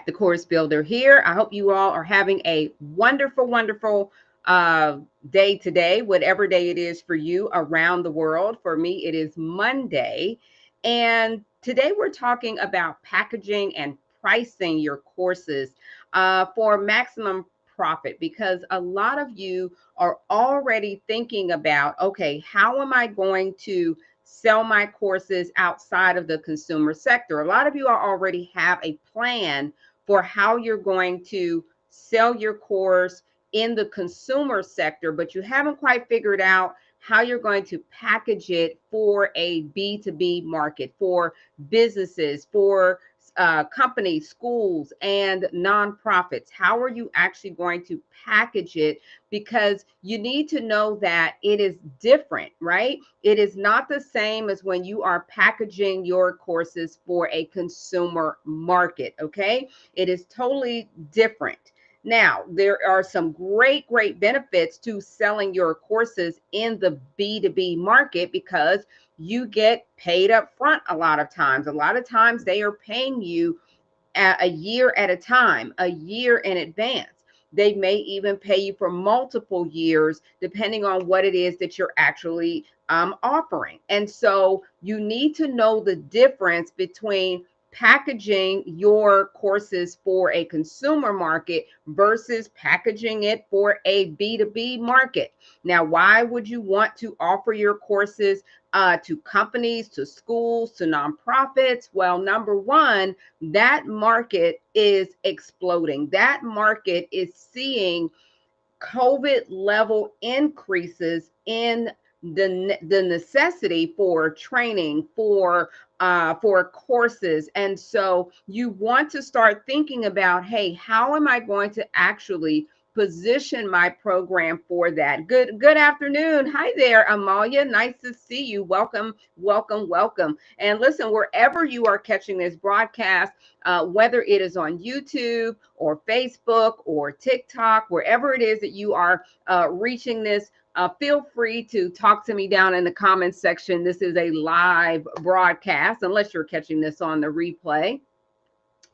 the Course Builder here. I hope you all are having a wonderful, wonderful day today, whatever day it is for you around the world. For me, it is Monday. And today we're talking about packaging and pricing your courses for maximum profit, because a lot of you are already thinking about, okay, how am I going to sell my courses outside of the consumer sector? A lot of you already have a plan for how you're going to sell your course in the consumer sector, but you haven't quite figured out how you're going to package it for a B2B market, for businesses, for companies, schools, and nonprofits. How are you actually going to package it? Because you need to know that it is different, right? It is not the same as when you are packaging your courses for a consumer market, okay? It is totally different. Now, there are some great benefits to selling your courses in the B2B market, because you get paid up front a lot of times. A lot of times they are paying you a year at a time, a year in advance. They may even pay you for multiple years, depending on what it is that you're actually offering. And so you need to know the difference between packaging your courses for a consumer market versus packaging it for a B2B market. Now, why would you want to offer your courses to companies, to schools, to nonprofits? Well, number one, that market is exploding. That market is seeing COVID level increases in the necessity for training, for courses. And so you want to start thinking about, hey, how am I going to actually position my program for that? Good afternoon. Hi there, Amalia. Nice to see you. Welcome, welcome, welcome. And listen, wherever you are catching this broadcast, whether it is on YouTube or Facebook or TikTok, wherever it is that you are reaching this, feel free to talk to me down in the comments section. This is a live broadcast, unless you're catching this on the replay.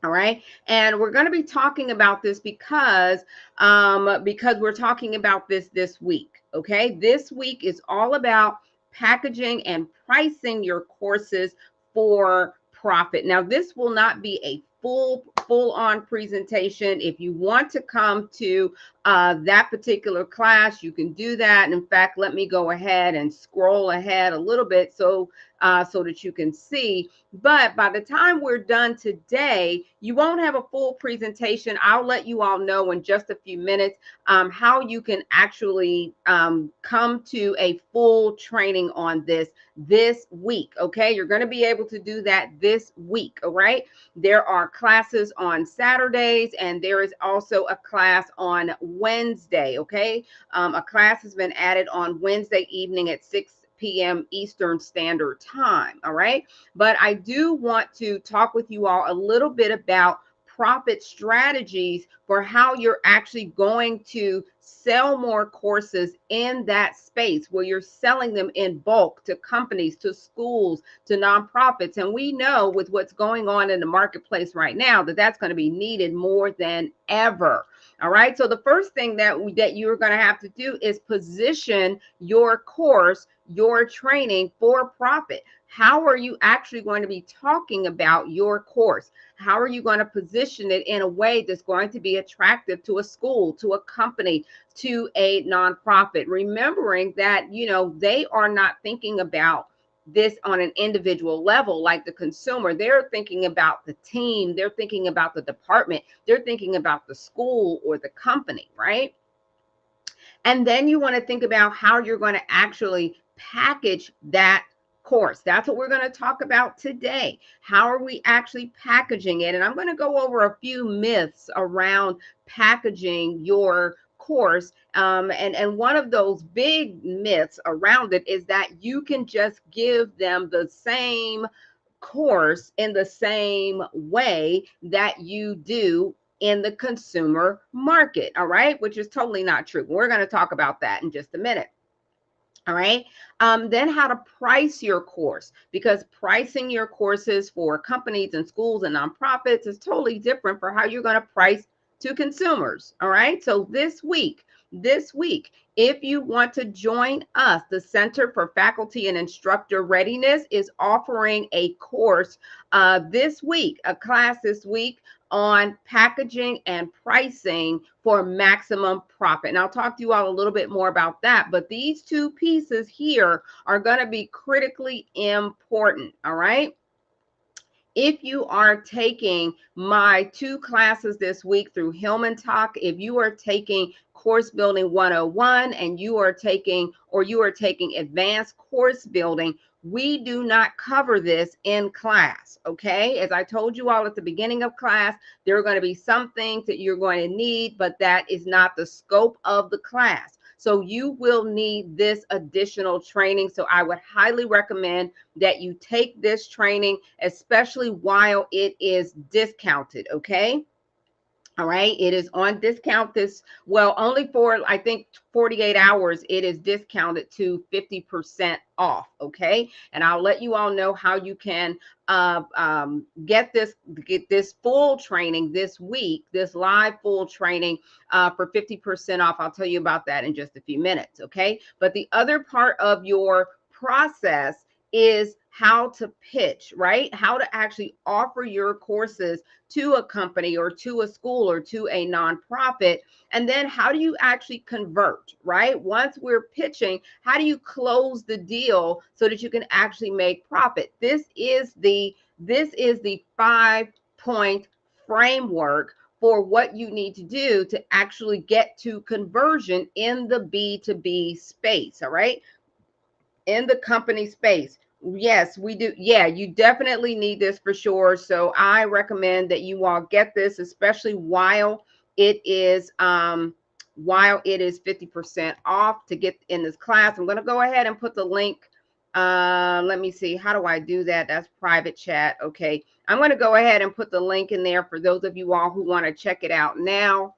All right. And we're going to be talking about this because we're talking about this week. Okay. This week is all about packaging and pricing your courses for profit. Now, this will not be a full on presentation. If you want to come to that particular class, you can do that. And in fact, let me go ahead and scroll ahead a little bit so that you can see. But by the time we're done today, you won't have a full presentation. I'll let you all know in just a few minutes how you can actually come to a full training on this week. Okay, you're going to be able to do that this week. All right, there are classes on Saturdays, and there is also a class on Wednesday. Okay, a class has been added on Wednesday evening at 6 p.m. Eastern Standard Time. All right. But I do want to talk with you all a little bit about profit strategies for how you're actually going to sell more courses in that space where you're selling them in bulk to companies, to schools, to nonprofits. And we know with what's going on in the marketplace right now that that's going to be needed more than ever. All right. So the first thing that you're going to have to do is position your course, your training for profit. How are you actually going to be talking about your course? How are you going to position it in a way that's going to be attractive to a school, to a company, to a nonprofit? Remembering that, they are not thinking about this on an individual level like the consumer. They're thinking about the team. They're thinking about the department. They're thinking about the school or the company, right? And then you want to think about how you're going to actually package that course. That's what we're going to talk about today. How are we actually packaging it? And I'm going to go over a few myths around packaging your course. And one of those big myths around it is that you can just give them the same course in the same way that you do in the consumer market. All right, which is totally not true. We're going to talk about that in just a minute. All right. Then how to price your course, because pricing your courses for companies and schools and nonprofits is totally different for how you're going to price to consumers. All right. So this week, if you want to join us, the Center for Faculty and Instructor Readiness is offering a course this week, a class this week on packaging and pricing for maximum profit. And I'll talk to you all a little bit more about that. But these two pieces here are going to be critically important. All right. If you are taking my two classes this week through Hillman Talk, if you are taking Course Building 101 and you are taking Advanced Course Building, we do not cover this in class, okay? As I told you all at the beginning of class, there are going to be some things that you're going to need, but that is not the scope of the class. So you will need this additional training. So I would highly recommend that you take this training, especially while it is discounted, okay? All right, it is on discount only for, I think, 48 hours. It is discounted to 50% off, okay? And I'll let you all know how you can get this full training this week, this live full training for 50% off. I'll tell you about that in just a few minutes, okay? But the other part of your process is how to pitch, right? How to actually offer your courses to a company or to a school or to a nonprofit. And then how do you actually convert, right? Once we're pitching, how do you close the deal so that you can actually make profit? This is the 5-point framework for what you need to do to actually get to conversion in the B2B space, all right? In the company space. Yes, we do. Yeah, you definitely need this for sure. So I recommend that you all get this, especially it is while it is 50% off to get in this class. I'm going to go ahead and put the link. Let me see. How do I do that? That's private chat. Okay. I'm going to go ahead and put the link in there for those of you all who want to check it out now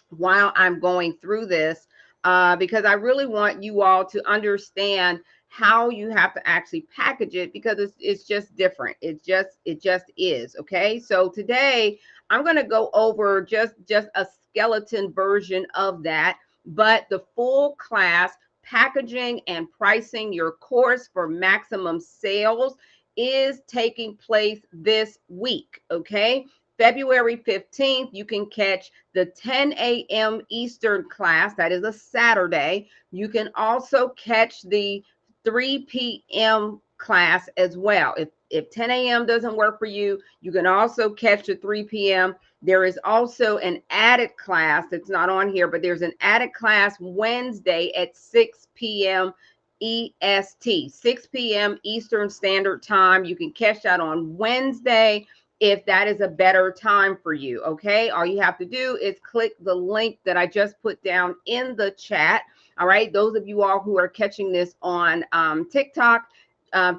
while I'm going through this, because I really want you all to understand how you have to actually package it, because it's just different. It just is. Okay. So today I'm going to go over just a skeleton version of that, but the full class, packaging and pricing your course for maximum sales, is taking place this week. Okay. February 15th, you can catch the 10 a.m. Eastern class. That is a Saturday. You can also catch the 3 p.m. class as well. If 10 a.m. doesn't work for you, you can also catch the 3 p.m. There is also an added class that's not on here, but there's an added class Wednesday at 6 p.m. EST, 6 p.m. Eastern Standard Time. You can catch that on Wednesday if that is a better time for you. Okay, all you have to do is click the link that I just put down in the chat. All right, those of you all who are catching this on TikTok,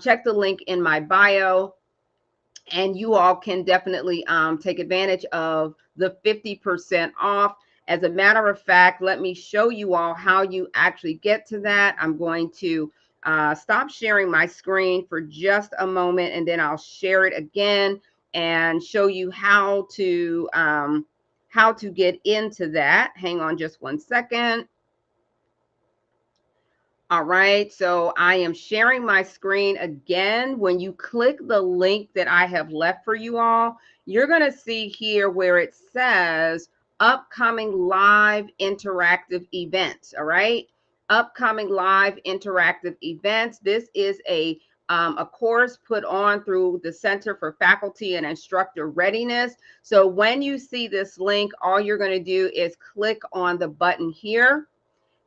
check the link in my bio, and you all can definitely take advantage of the 50% off. As a matter of fact, let me show you all how you actually get to that. I'm going to stop sharing my screen for just a moment, and then I'll share it again and show you how to get into that. Hang on just one second. All right, so I am sharing my screen again. When you click the link that I have left for you all, you're going to see here where it says upcoming live interactive events. All right, upcoming live interactive events. This is a course put on through the Center for Faculty and Instructor Readiness. So when you see this link, all you're going to do is click on the button here.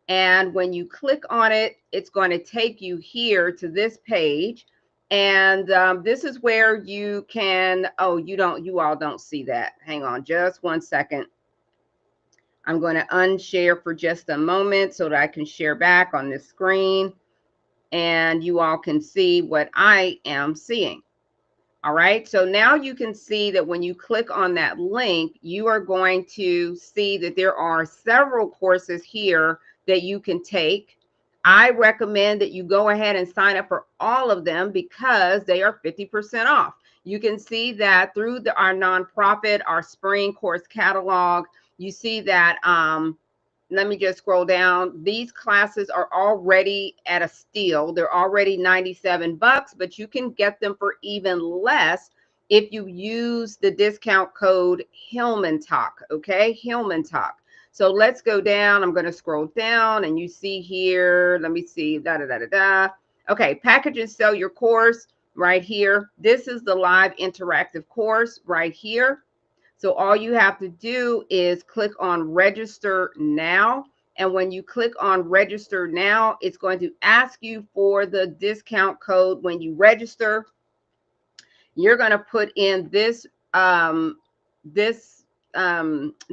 And when you click on it, it's going to take you here to this page. And this is where you can, you all don't see that. Hang on just one second. I'm going to unshare for just a moment so that I can share back on this screen and you all can see what I am seeing. All right, so now you can see that when you click on that link, you are going to see that there are several courses here that you can take. I recommend that you go ahead and sign up for all of them because they are 50% off. You can see that through our nonprofit, our spring course catalog, you see that let me just scroll down. These classes are already at a steal. They're already 97 bucks, but you can get them for even less if you use the discount code Hillman Talk. Okay, Hillman Talk. So let's go down. I'm going to scroll down and you see here, let me see, da da da da da. Okay, package and sell your course right here. This is the live interactive course right here. So all you have to do is click on register now. And when you click on register now, it's going to ask you for the discount code. When you register, you're going to put in this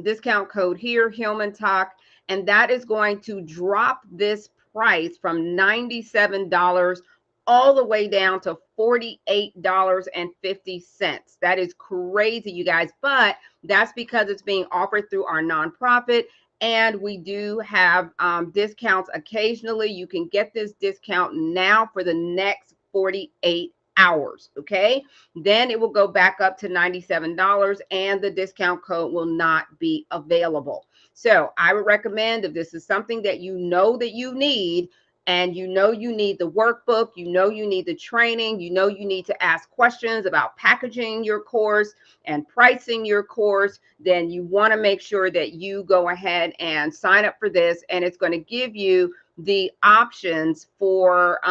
discount code here, Hillman Talk, and that is going to drop this price from $97 all the way down to $48.50. That is crazy, you guys, but that's because it's being offered through our nonprofit. And we do have discounts occasionally. You can get this discount now for the next 48 hours. Okay. Then it will go back up to $97 and the discount code will not be available. So I would recommend, if this is something that you know that you need, and you know you need the workbook, you know you need the training, you know you need to ask questions about packaging your course and pricing your course, then you want to make sure that you go ahead and sign up for this. And it's going to give you the options for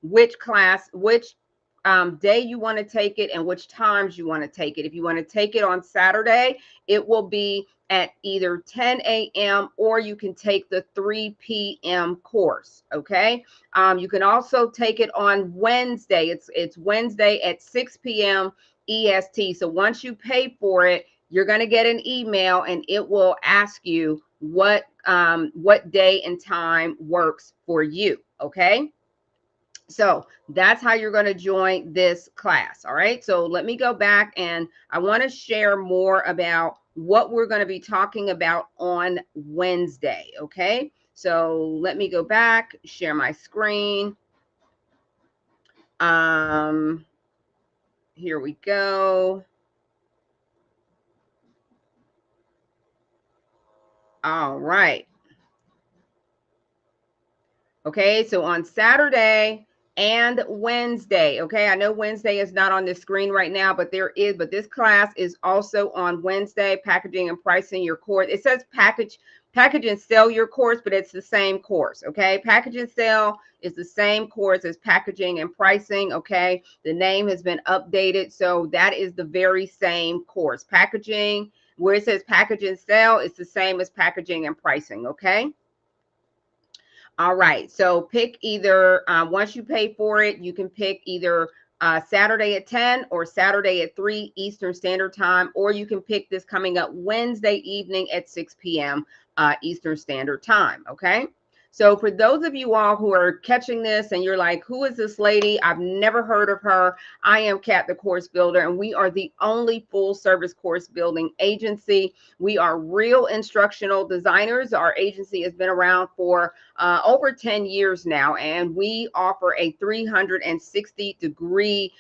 which class, which day you want to take it and which times you want to take it. If you want to take it on Saturday, it will be at either 10 a.m. or you can take the 3 p.m. course. Okay. You can also take it on Wednesday. It's Wednesday at 6 p.m. EST. So once you pay for it, you're going to get an email and it will ask you what day and time works for you. Okay. So that's how you're going to join this class. All right. So let me go back and I want to share more about what we're going to be talking about on Wednesday. Okay. So let me go back, share my screen. Here we go. All right. Okay, so on Saturday and Wednesday, okay, I know Wednesday is not on the screen right now, but but this class is also on Wednesday, packaging and pricing your course. It says package and sell your course, but it's the same course, okay? Package and sell is the same course as packaging and pricing, okay? The name has been updated, so that is the very same course. Packaging, where it says package and sell, it's the same as packaging and pricing, okay? All right. So pick either, once you pay for it, you can pick either Saturday at 10 or Saturday at 3 Eastern Standard Time, or you can pick this coming up Wednesday evening at 6 p.m. Eastern Standard Time. Okay. So for those of you all who are catching this and you're like, who is this lady? I've never heard of her. I am Kat, the course builder, and we are the only full service course building agency. We are real instructional designers. Our agency has been around for over 10 years now, and we offer a 360-degree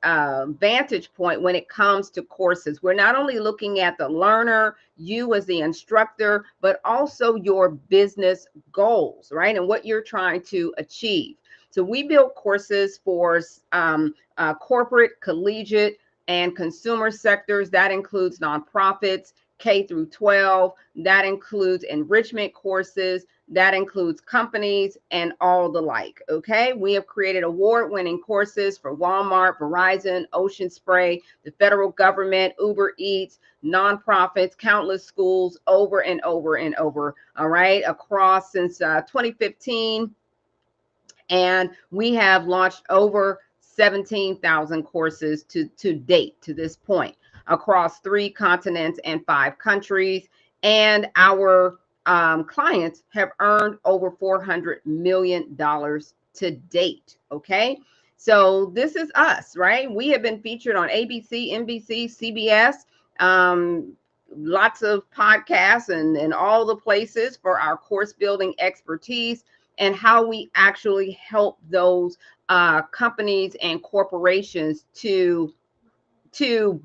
vantage point when it comes to courses. We're not only looking at the learner, you as the instructor, but also your business goals, right? And what you're trying to achieve. So we build courses for corporate, collegiate, and consumer sectors. That includes nonprofits, K through 12. That includes enrichment courses. That includes companies and all the like. Okay. We have created award-winning courses for Walmart, Verizon, Ocean Spray, the federal government, Uber Eats, nonprofits, countless schools, over and over and over. All right. Across since 2015. And we have launched over 17,000 courses to date, to this point, across 3 continents and 5 countries. And our clients have earned over $400 million to date. Okay. So this is us, right? We have been featured on ABC, NBC, CBS, lots of podcasts and all the places for our course building expertise. and how we actually help those companies and corporations to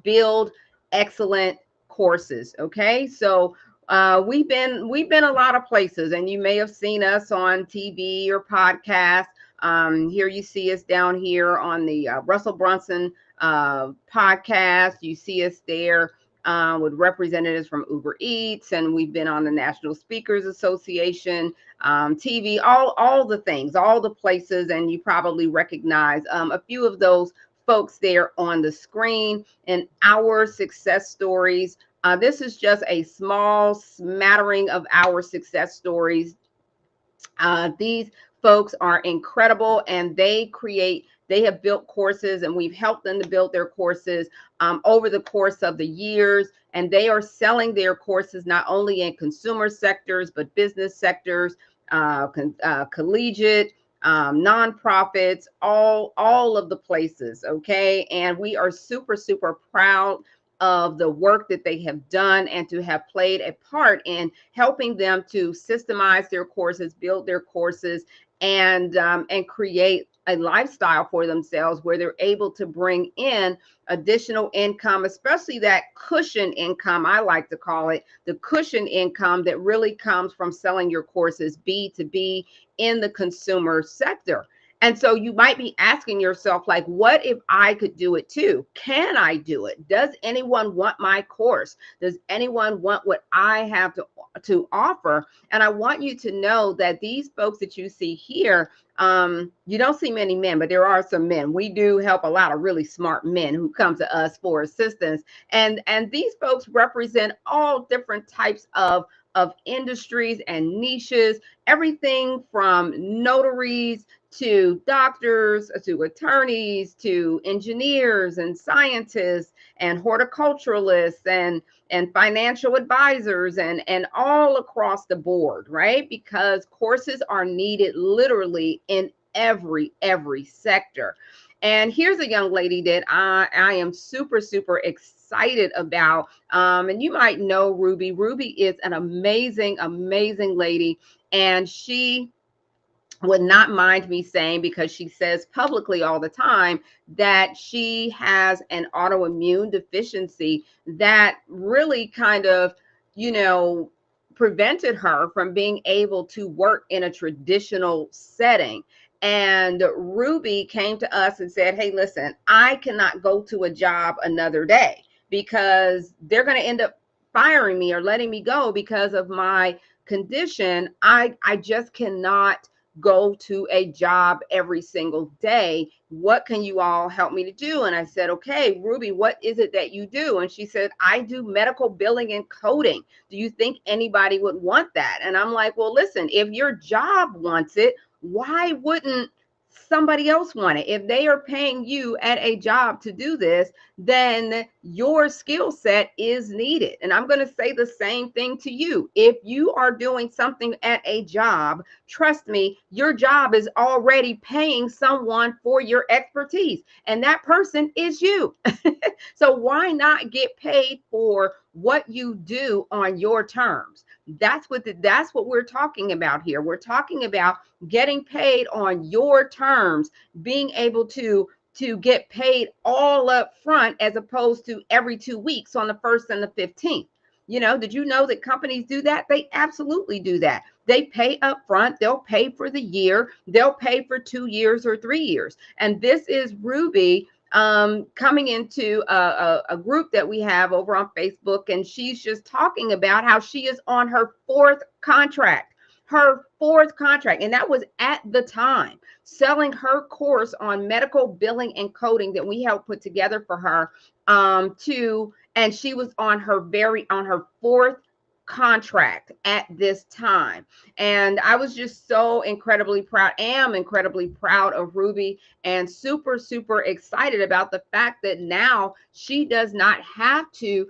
build excellent courses. Okay, so we've been a lot of places, and you may have seen us on TV or podcast. Here you see us down here on the Russell Brunson podcast. You see us there with representatives from Uber Eats, and we've been on the National Speakers Association, TV, all the things, all the places, and you probably recognize a few of those folks there on the screen and our success stories. This is just a small smattering of our success stories. These folks are incredible, and they have built courses, and we've helped them to build their courses over the course of the years. And they are selling their courses not only in consumer sectors, but business sectors, collegiate, nonprofits, all of the places. Okay. And we are super, super proud of the work that they have done and to have played a part in helping them to systemize their courses, build their courses, and create a lifestyle for themselves where they're able to bring in additional income, especially that cushion income. I like to call it the cushion income that really comes from selling your courses B2B in the consumer sector. And so you might be asking yourself, like, what if I could do it too? Can I do it? Does anyone want my course? Does anyone want what I have to offer? And I want you to know that these folks that you see here, you don't see many men, but there are some men. We do help a lot of really smart men who come to us for assistance. And these folks represent all different types of industries and niches, everything from notaries to doctors, to attorneys, to engineers and scientists and horticulturalists and financial advisors and all across the board, right? Because courses are needed literally in every sector. And here's a young lady that I am super, super excited about. And you might know Ruby. Ruby is an amazing, amazing lady. And she would not mind me saying, because she says publicly all the time that she has an autoimmune deficiency that really kind of, you know, prevented her from being able to work in a traditional setting. And Ruby came to us and said, hey, listen, I cannot go to a job another day because they're going to end up firing me or letting me go because of my condition. I just cannot go to a job every single day. What can you all help me to do? And I said, okay, Ruby, what is it that you do? And she said, I do medical billing and coding. Do you think anybody would want that? And I'm like, well, listen, if your job wants it, why wouldn't somebody else want it? If they are paying you at a job to do this, then your skill set is needed. And I'm going to say the same thing to you. If you are doing something at a job, trust me, your job is already paying someone for your expertise, and that person is you. So why not get paid for what you do on your terms? That's what we're talking about here. We're talking about getting paid on your terms, being able to get paid all up front as opposed to every 2 weeks on the 1st and the 15th. You know, did you know that companies do that? They absolutely do that. They pay up front. They'll pay for the year. They'll pay for 2 years or 3 years. And this is Ruby coming into a group that we have over on Facebook. And she's just talking about how she is on her fourth contract. And that was at the time selling her course on medical billing and coding that we helped put together for her and she was on her fourth contract at this time. And I was just so am incredibly proud of Ruby, and super, super excited about the fact that now she does not have to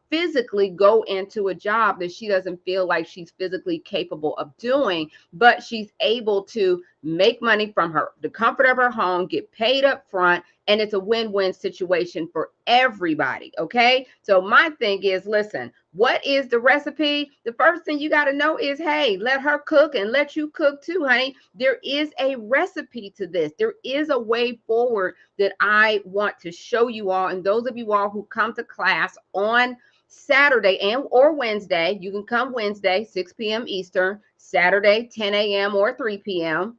physically go into a job that she doesn't feel like she's physically capable of doing, but she's able to make money from the comfort of her home, get paid up front, and it's a win-win situation for everybody. Okay, so my thing is, listen, what is the recipe? The first thing you got to know is, hey, let her cook and let you cook too, honey. There is a recipe to this. There is a way forward that I want to show you all. And those of you all who come to class on Saturday or Wednesday, you can come Wednesday, 6 p.m. Eastern, Saturday, 10 a.m. or 3 p.m.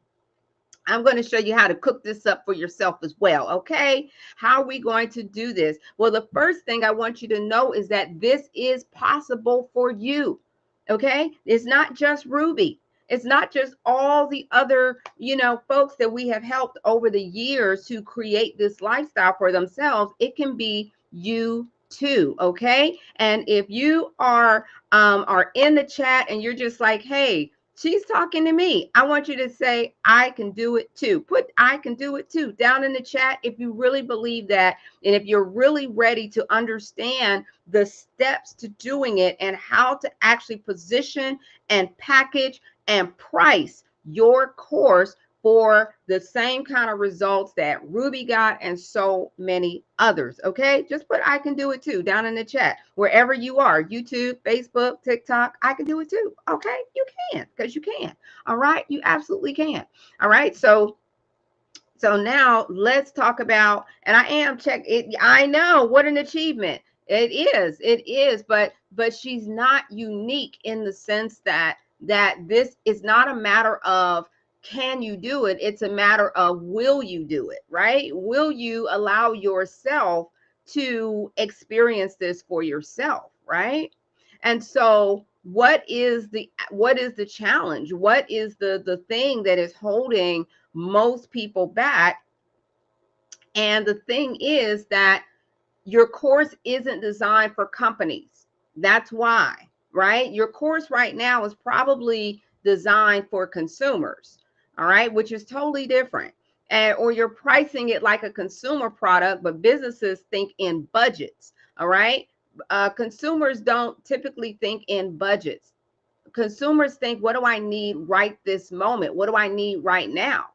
I'm going to show you how to cook this up for yourself as well. Okay. How are we going to do this? Well, the first thing I want you to know is that this is possible for you. Okay. It's not just Ruby. It's not just all the other, folks that we have helped over the years to create this lifestyle for themselves. It can be you too. Okay. And if you are in the chat and you're just like, hey, she's talking to me, I want you to say, I can do it too. Put I can do it too down in the chat if you really believe that. And if you're really ready to understand the steps to doing it and how to actually position and package and price your course for the same kind of results that Ruby got and so many others. Okay, just put I can do it too down in the chat wherever you are, YouTube, Facebook, TikTok. I can do it too. Okay, you can, because you can. All right, you absolutely can. All right, so now let's talk about, and I am check it. I know, what an achievement. It is, but she's not unique in the sense that this is not a matter of can you do it? It's a matter of will you do it, right? Will you allow yourself to experience this for yourself, right? And so what is the challenge? What is the thing that is holding most people back? And the thing is that your course isn't designed for companies. That's why, right? Your course right now is probably designed for consumers, all right, which is totally different. Or you're pricing it like a consumer product, but businesses think in budgets, all right? Consumers don't typically think in budgets. Consumers think, what do I need right this moment? What do I need right now?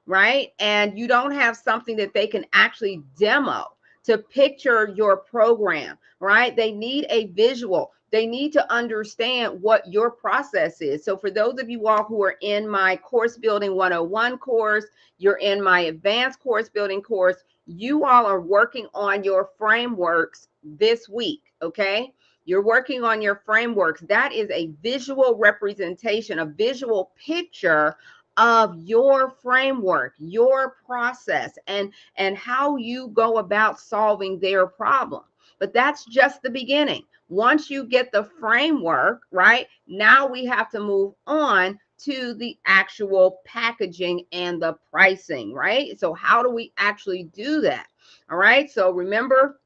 Right? And you don't have something that they can actually demo to picture your program, right? They need a visual. They need to understand what your process is. So for those of you all who are in my Course Building 101 course, you're in my advanced course building course, you all are working on your frameworks this week, okay? You're working on your frameworks. That is a visual representation, a visual picture of your framework, your process, and how you go about solving their problem. But that's just the beginning. Once you get the framework, right, now we have to move on to the actual packaging and the pricing, right? So how do we actually do that? All right. So remember,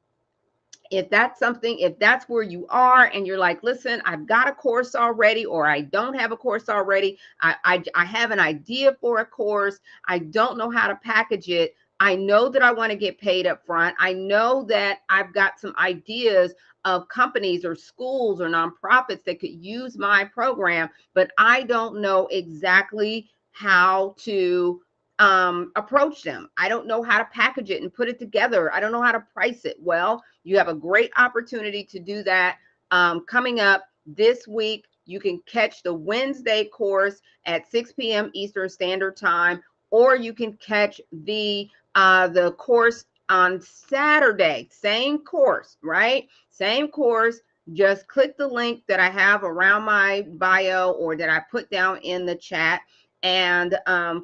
if that's where you are and you're like, listen, I've got a course already, or I don't have a course already. I have an idea for a course. I don't know how to package it. I know that I want to get paid up front. I know that I've got some ideas of companies or schools or nonprofits that could use my program, but I don't know exactly how to approach them. I don't know how to package it and put it together. I don't know how to price it. Well, you have a great opportunity to do that coming up this week. You can catch the Wednesday course at 6 p.m. Eastern Standard Time, or you can catch the course on Saturday. Same course, right? Same course. Just click the link that I have around my bio or that I put down in the chat. And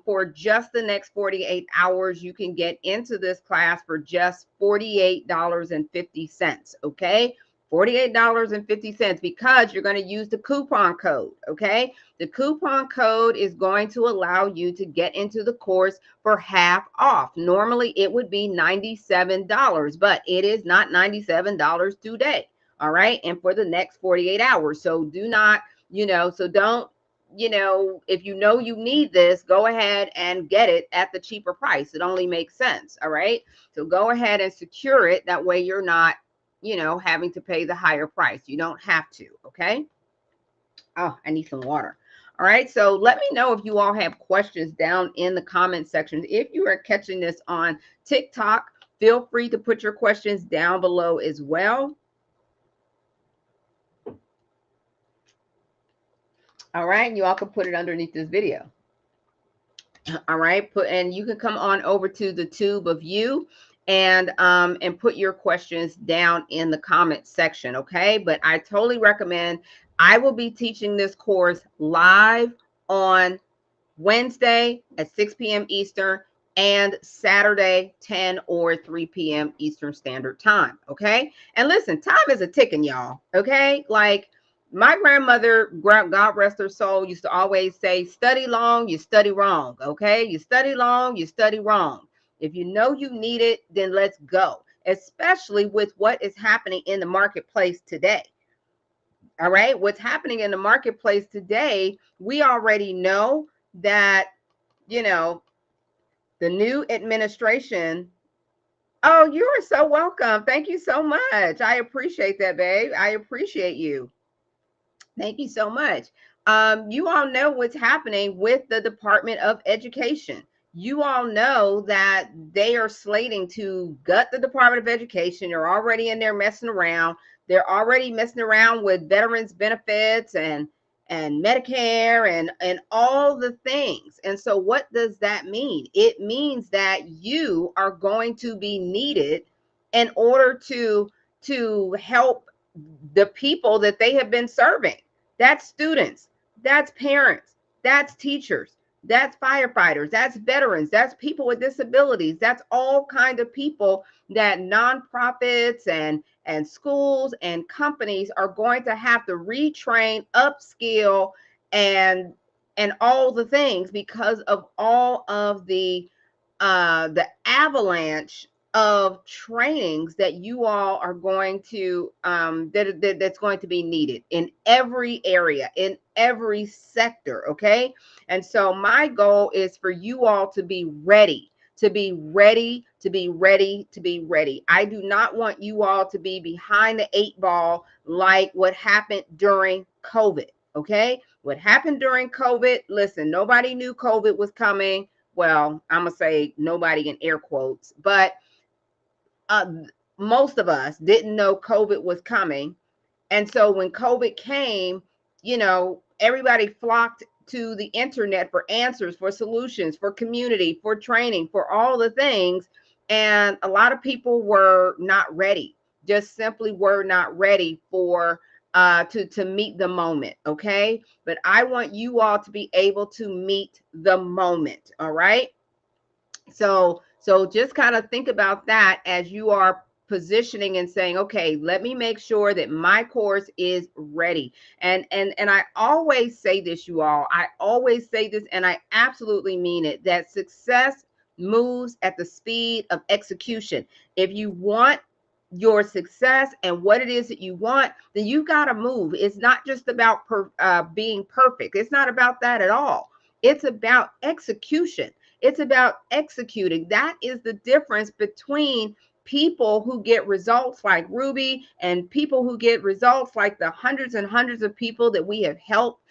for just the next 48 hours, you can get into this class for just $48.50. Okay. $48.50 because you're going to use the coupon code. Okay. The coupon code is going to allow you to get into the course for half off. Normally it would be $97, but it is not $97 today. All right. And for the next 48 hours. So do not, so don't, if you know you need this, go ahead and get it at the cheaper price. It only makes sense. All right. So go ahead and secure it. That way you're not having to pay the higher price. You don't have to, okay? Oh, I need some water. All right, so let me know if you all have questions down in the comment section. If you are catching this on TikTok, feel free to put your questions down below as well. All right, you all can put it underneath this video. All right, and you can come on over to the tube of you and put your questions down in the comment section, okay? But I totally recommend, I will be teaching this course live on Wednesday at 6 p.m. Eastern and Saturday 10 or 3 p.m. Eastern Standard Time, okay? And listen, time is a ticking, y'all, okay? Like my grandmother, God rest her soul, used to always say, study long, you study wrong, okay? You study long, you study wrong. If you know you need it, then let's go, especially with what is happening in the marketplace today. All right, what's happening in the marketplace today, we already know that, the new administration. Oh, you are so welcome. Thank you so much. I appreciate that, babe. I appreciate you. Thank you so much. You all know what's happening with the Department of Education. You all know that they are slating to gut the Department of Education. They're already in there messing around. They're already messing around with veterans benefits and Medicare and all the things. And so what does that mean? It means that you are going to be needed in order to help the people that they have been serving. That's students, that's parents, that's teachers, that's firefighters, that's veterans, that's people with disabilities, that's all kind of people that nonprofits and schools and companies are going to have to retrain, upskill, and all the things because of all of the avalanche of trainings that you all are going to that's going to be needed in every area, in every sector, okay? And so my goal is for you all to be ready, to be ready, to be ready, to be ready. I do not want you all to be behind the 8 ball like what happened during COVID, okay? What happened during COVID, listen, nobody knew COVID was coming. Well, I'm gonna say nobody in air quotes, but uh, most of us didn't know COVID was coming. And so when COVID came, everybody flocked to the internet for answers, for solutions, for community, for training, for all the things. And a lot of people were not ready, just simply were not ready for to meet the moment. Okay. But I want you all to be able to meet the moment. All right. So just kind of think about that as you are positioning and saying, okay, let me make sure that my course is ready. And I always say this, you all, I always say this, and I absolutely mean it, that success moves at the speed of execution. If you want your success and what it is that you want, then you've got to move. It's not just about being perfect. It's not about that at all. It's about execution. It's about executing. That is the difference between people who get results like Ruby and people who get results like the hundreds and hundreds of people that we have helped,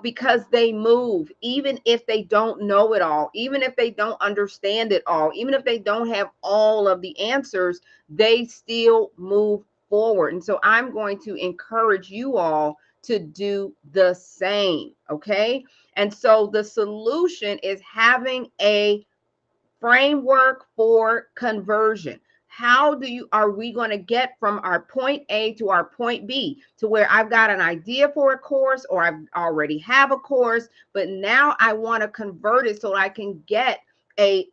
because they move, even if they don't know it all, even if they don't understand it all, even if they don't have all of the answers, they still move forward. And so I'm going to encourage you all to do the same. Okay. And so the solution is having a framework for conversion. How are we going to get from our point A to our point B, to where I've got an idea for a course, or I already have a course, but now I want to convert it so I can get a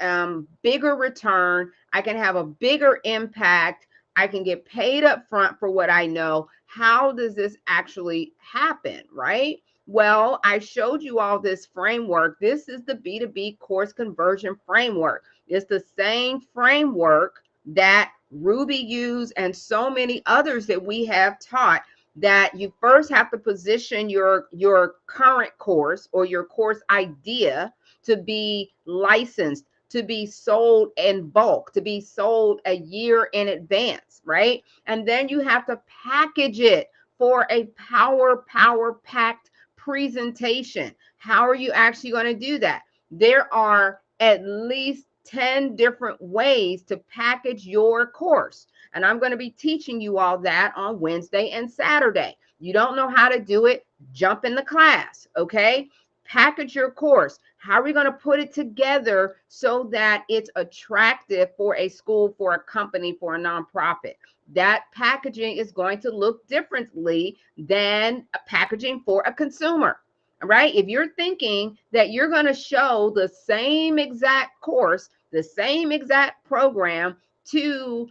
bigger return. I can have a bigger impact. I can get paid up front for what I know. How does this actually happen, right? Well, I showed you all this framework. This is the B2B course conversion framework. It's the same framework that Ruby used and so many others that we have taught, that you first have to position your current course or your course idea to be licensed, to be sold in bulk, to be sold a year in advance, right? And then you have to package it for a power packed presentation. How are you actually going to do that? There are at least 10 different ways to package your course. And I'm going to be teaching you all that on Wednesday and Saturday. You don't know how to do it, jump in the class, okay? Package your course. How are we going to put it together so that it's attractive for a school, for a company, for a nonprofit? That packaging is going to look differently than a packaging for a consumer. All right. If you're thinking that you're going to show the same exact course, the same exact program to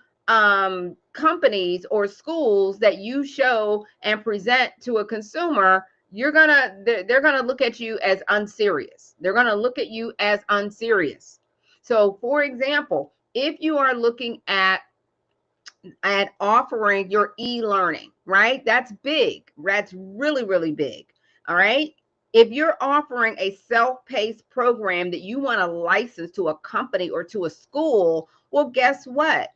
companies or schools that you show and present to a consumer, they're gonna look at you as unserious. They're gonna look at you as unserious. So, for example, if you are looking at offering your e-learning, right? That's big. That's really, really big. All right. If you're offering a self-paced program that you want to license to a company or to a school, well, guess what?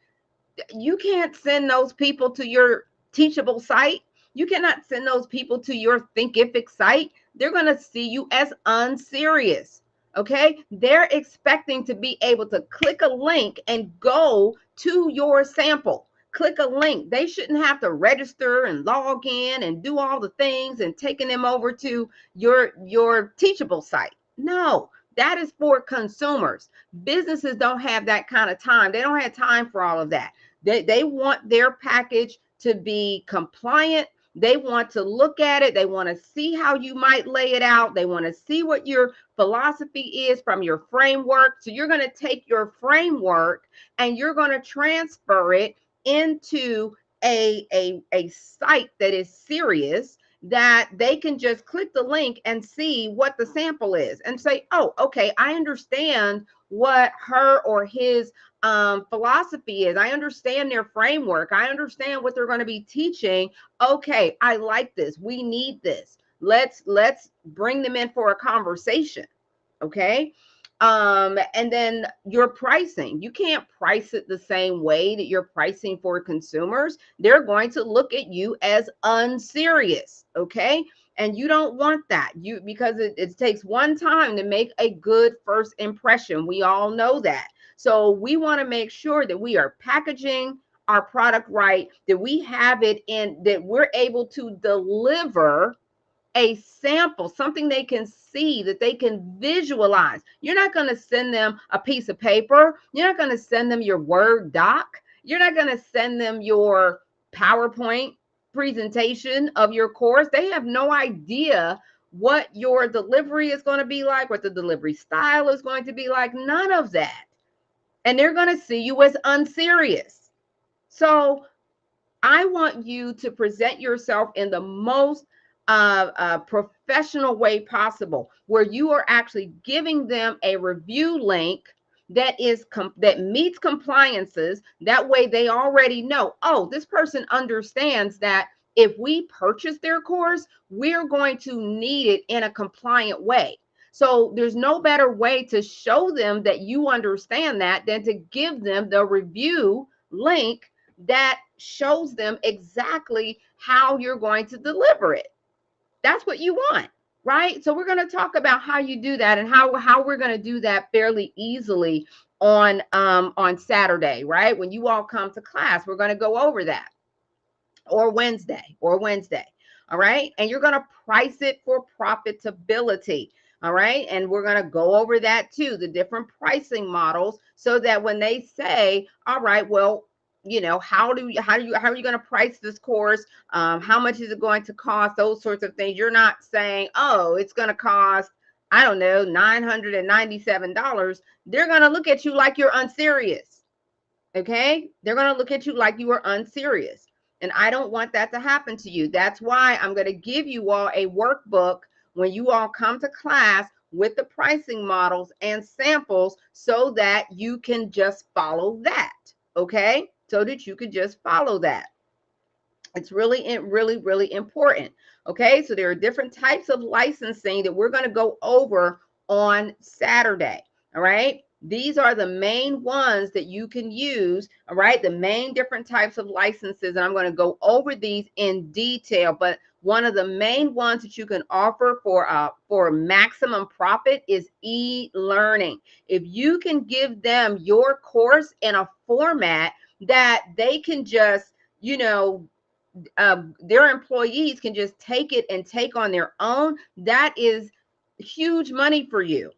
You can't send those people to your Teachable site. You cannot send those people to your Thinkific site. They're going to see you as unserious. Okay. They're expecting to be able to click a link and go to your sample. Click a link. They shouldn't have to register and log in and do all the things and taking them over to your Teachable site. No, that is for consumers. Businesses don't have that kind of time. They don't have time for all of that. They want their package to be compliant. They want to look at it. They want to see how you might lay it out. They want to see what your philosophy is from your framework. So you're going to take your framework and you're going to transfer it into a site that is serious, that they can just click the link and see what the sample is and say, oh, okay, I understand what her or his philosophy is. I understand their framework. I understand what they're going to be teaching. Okay, I like this. We need this. Let's bring them in for a conversation. Okay. And then your pricing, you can't price it the same way that you're pricing for consumers. They're going to look at you as unserious. Okay. And you don't want that, because it takes one time to make a good first impression. We all know that. So we want to make sure that we are packaging our product right, that we have it in, that we're able to deliver a sample, something they can see, that they can visualize. You're not going to send them a piece of paper. You're not going to send them your Word doc. You're not going to send them your PowerPoint presentation of your course. They have no idea what your delivery is going to be like, what the delivery style is going to be like, none of that. And they're going to see you as unserious. So I want you to present yourself in the most professional way possible, where you are actually giving them a review link that meets compliances. That way they already know, oh, this person understands that if we purchase their course, we're going to need it in a compliant way. So there's no better way to show them that you understand that than to give them the review link that shows them exactly how you're going to deliver it. That's what you want, right? So we're going to talk about how you do that and how we're going to do that fairly easily on Saturday, right? When you all come to class, we're going to go over that, or Wednesday. All right. And you're going to price it for profitability. All right. And we're going to go over that too, the different pricing models, so that when they say, all right, well, how are you going to price this course? How much is it going to cost? Those sorts of things. You're not saying, oh, it's going to cost, I don't know, $997. They're going to look at you like you're unserious. Okay. They're going to look at you like you are unserious. And I don't want that to happen to you. That's why I'm going to give you all a workbook when you all come to class with the pricing models and samples, so that you can just follow that. Okay. So that you could just follow that. It's really, really, really important. Okay. So there are different types of licensing that we're going to go over on Saturday. All right. These are the main ones that you can use, all right? The main different types of licenses. And I'm going to go over these in detail, but one of the main ones that you can offer for maximum profit is e-learning. If you can give them your course in a format that they can just, you know, their employees can just take it and take on their own, that is huge money for you.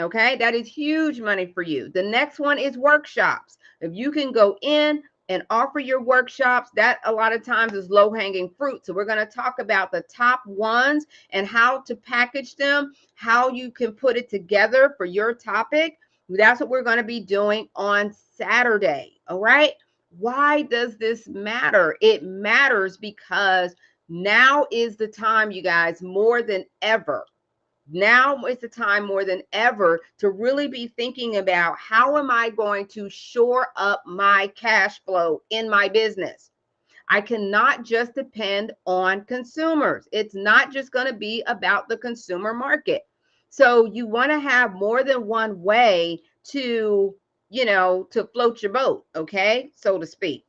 Okay, that is huge money for you. The next one is workshops. If you can go in and offer your workshops, that a lot of times is low hanging fruit. So we're going to talk about the top ones and how to package them, how you can put it together for your topic. That's what we're going to be doing on Saturday. All right. Why does this matter? It matters because now is the time, you guys, more than ever. Now is the time more than ever to really be thinking about how am I going to shore up my cash flow in my business? I cannot just depend on consumers. It's not just going to be about the consumer market. So you want to have more than one way to, to float your boat, okay, so to speak.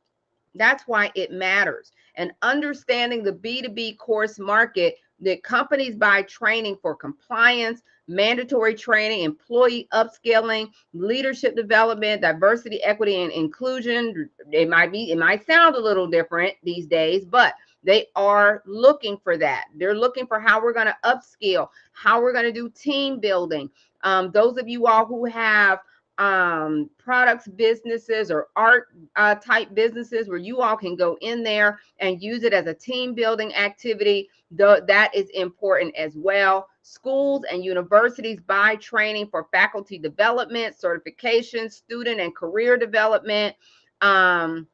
That's why it matters. And understanding the B2B course market, that companies buy training for compliance, mandatory training, employee upskilling, leadership development, diversity, equity, and inclusion. It might sound a little different these days, but they are looking for that. They're looking for how we're going to upskill, how we're going to do team building. Those of you all who have products businesses or art type businesses where you all can go in there and use it as a team building activity, that is important as well. Schools and universities buy training for faculty development, certification, student and career development. And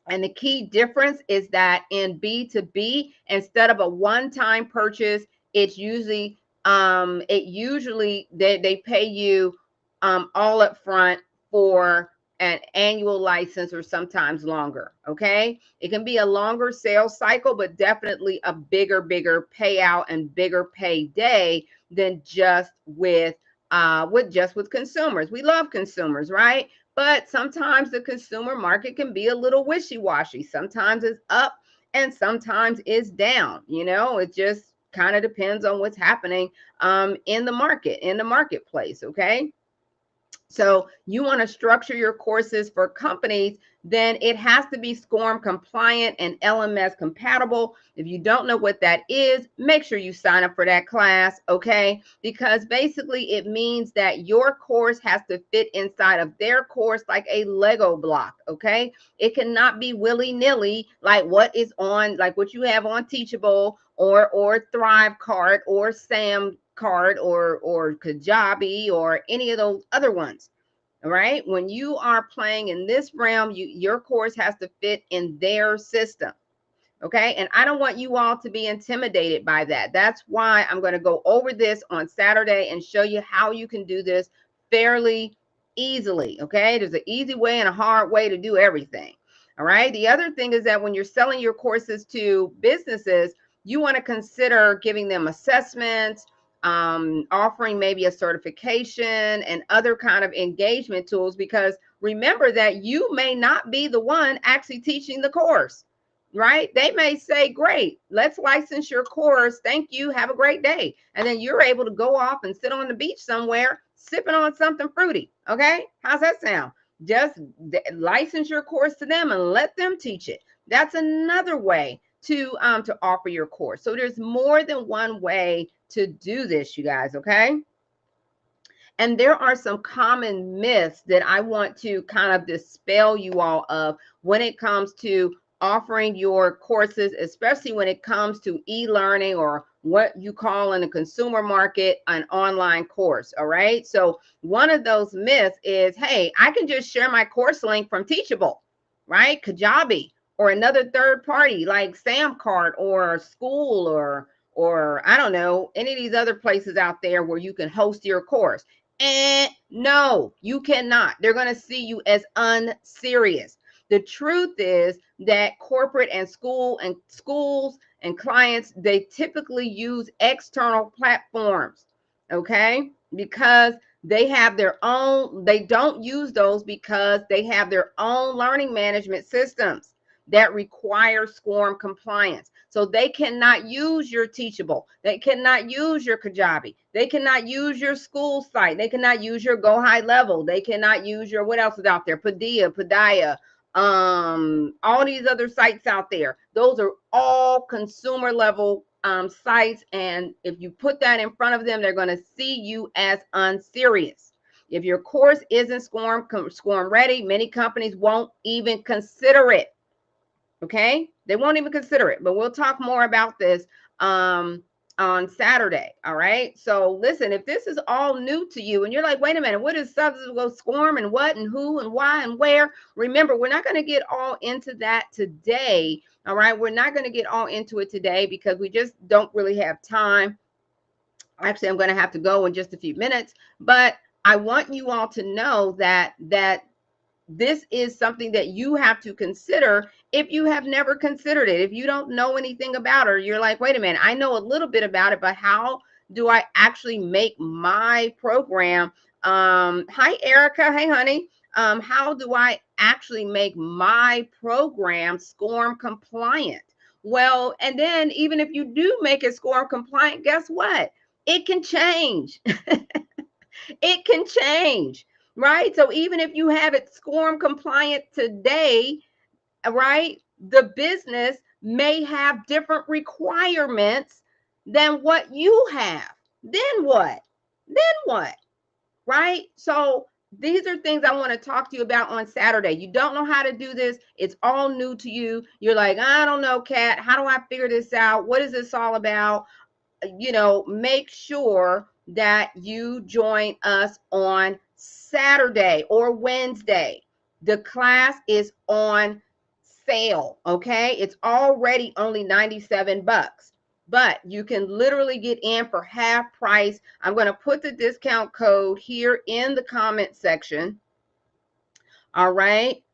the key difference is that in B2B, instead of a one-time purchase, it's usually they pay you all up front for an annual license or sometimes longer. Okay, it can be a longer sales cycle, but definitely a bigger payout and bigger payday than just with consumers. We love consumers, right? But sometimes the consumer market can be a little wishy-washy. Sometimes it's up and sometimes it's down. It just kind of depends on what's happening in the marketplace. Okay. So you want to structure your courses for companies, then it has to be SCORM compliant and LMS compatible. If you don't know what that is, make sure you sign up for that class, okay? Because basically it means that your course has to fit inside of their course like a Lego block, okay? It cannot be willy-nilly like what you have on Teachable or Thrive Cart or Sam Card or Kajabi or any of those other ones. All right. When you are playing in this realm, your course has to fit in their system. Okay. And I don't want you all to be intimidated by that. That's why I'm going to go over this on Saturday and show you how you can do this fairly easily. Okay. There's an easy way and a hard way to do everything. All right. The other thing is that when you're selling your courses to businesses, you want to consider giving them assessments, offering maybe a certification and other kind of engagement tools, because remember that you may not be the one actually teaching the course, right? They may say, great, let's license your course. Thank you. Have a great day. And then you're able to go off and sit on the beach somewhere sipping on something fruity. Okay. How's that sound? Just license your course to them and let them teach it. That's another way to offer your course. So there's more than one way to do this, you guys, okay? And there are some common myths that I want to kind of dispel you all of when it comes to offering your courses, especially when it comes to e-learning or what you call in the consumer market an online course. All right. So one of those myths is, hey, I can just share my course link from Teachable, right? Kajabi, or another third party like Samcart or School or I don't know, any of these other places out there where you can host your course. And no, you cannot. They're going to see you as unserious. The truth is that corporate and schools and clients, they typically use external platforms, okay? Because They have their own, they don't use those because they have their own learning management systems that require SCORM compliance. So they cannot use your Teachable. They cannot use your Kajabi. They cannot use your school site. They cannot use your Go High Level. They cannot use your, what else is out there? Padilla, all these other sites out there. Those are all consumer level sites, and if you put that in front of them, they're going to see you as unserious. If your course isn't SCORM ready, many companies won't even consider it. Okay, they won't even consider it, but we'll talk more about this on Saturday. All right, so listen, if this is all new to you and you're like, wait a minute, what is substantive SCORM and what and who and why and where, remember, we're not going to get all into that today. All right, we're not going to get all into it today because we just don't really have time. Actually, I'm going to have to go in just a few minutes, but I want you all to know that this is something that you have to consider if you have never considered it. If you don't know anything about it, you're like, wait a minute, I know a little bit about it, but how do I actually make my program? Hi, Erica. Hey, honey. How do I actually make my program SCORM compliant? Well, and then even if you do make it SCORM compliant, guess what? It can change. It can change, right? So even if you have it SCORM compliant today, right, the business may have different requirements than what you have. Then what? Then what? Right? So these are things I want to talk to you about on Saturday. You don't know how to do this. It's all new to you. You're like, I don't know, Kat. How do I figure this out? What is this all about? You know, make sure that you join us on Saturday or Wednesday. The class is on sale, okay? It's already only 97 bucks, but you can literally get in for half price. I'm going to put the discount code here in the comment section. All right.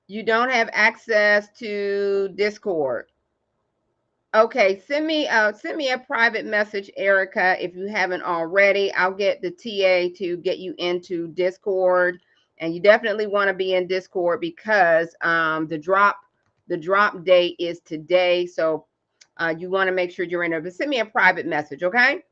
You don't have access to Discord. Okay, send me a private message, Erica, if you haven't already. I'll get the TA to get you into Discord, and you definitely want to be in Discord because the drop date is today. So you want to make sure you're in there. But send me a private message, okay?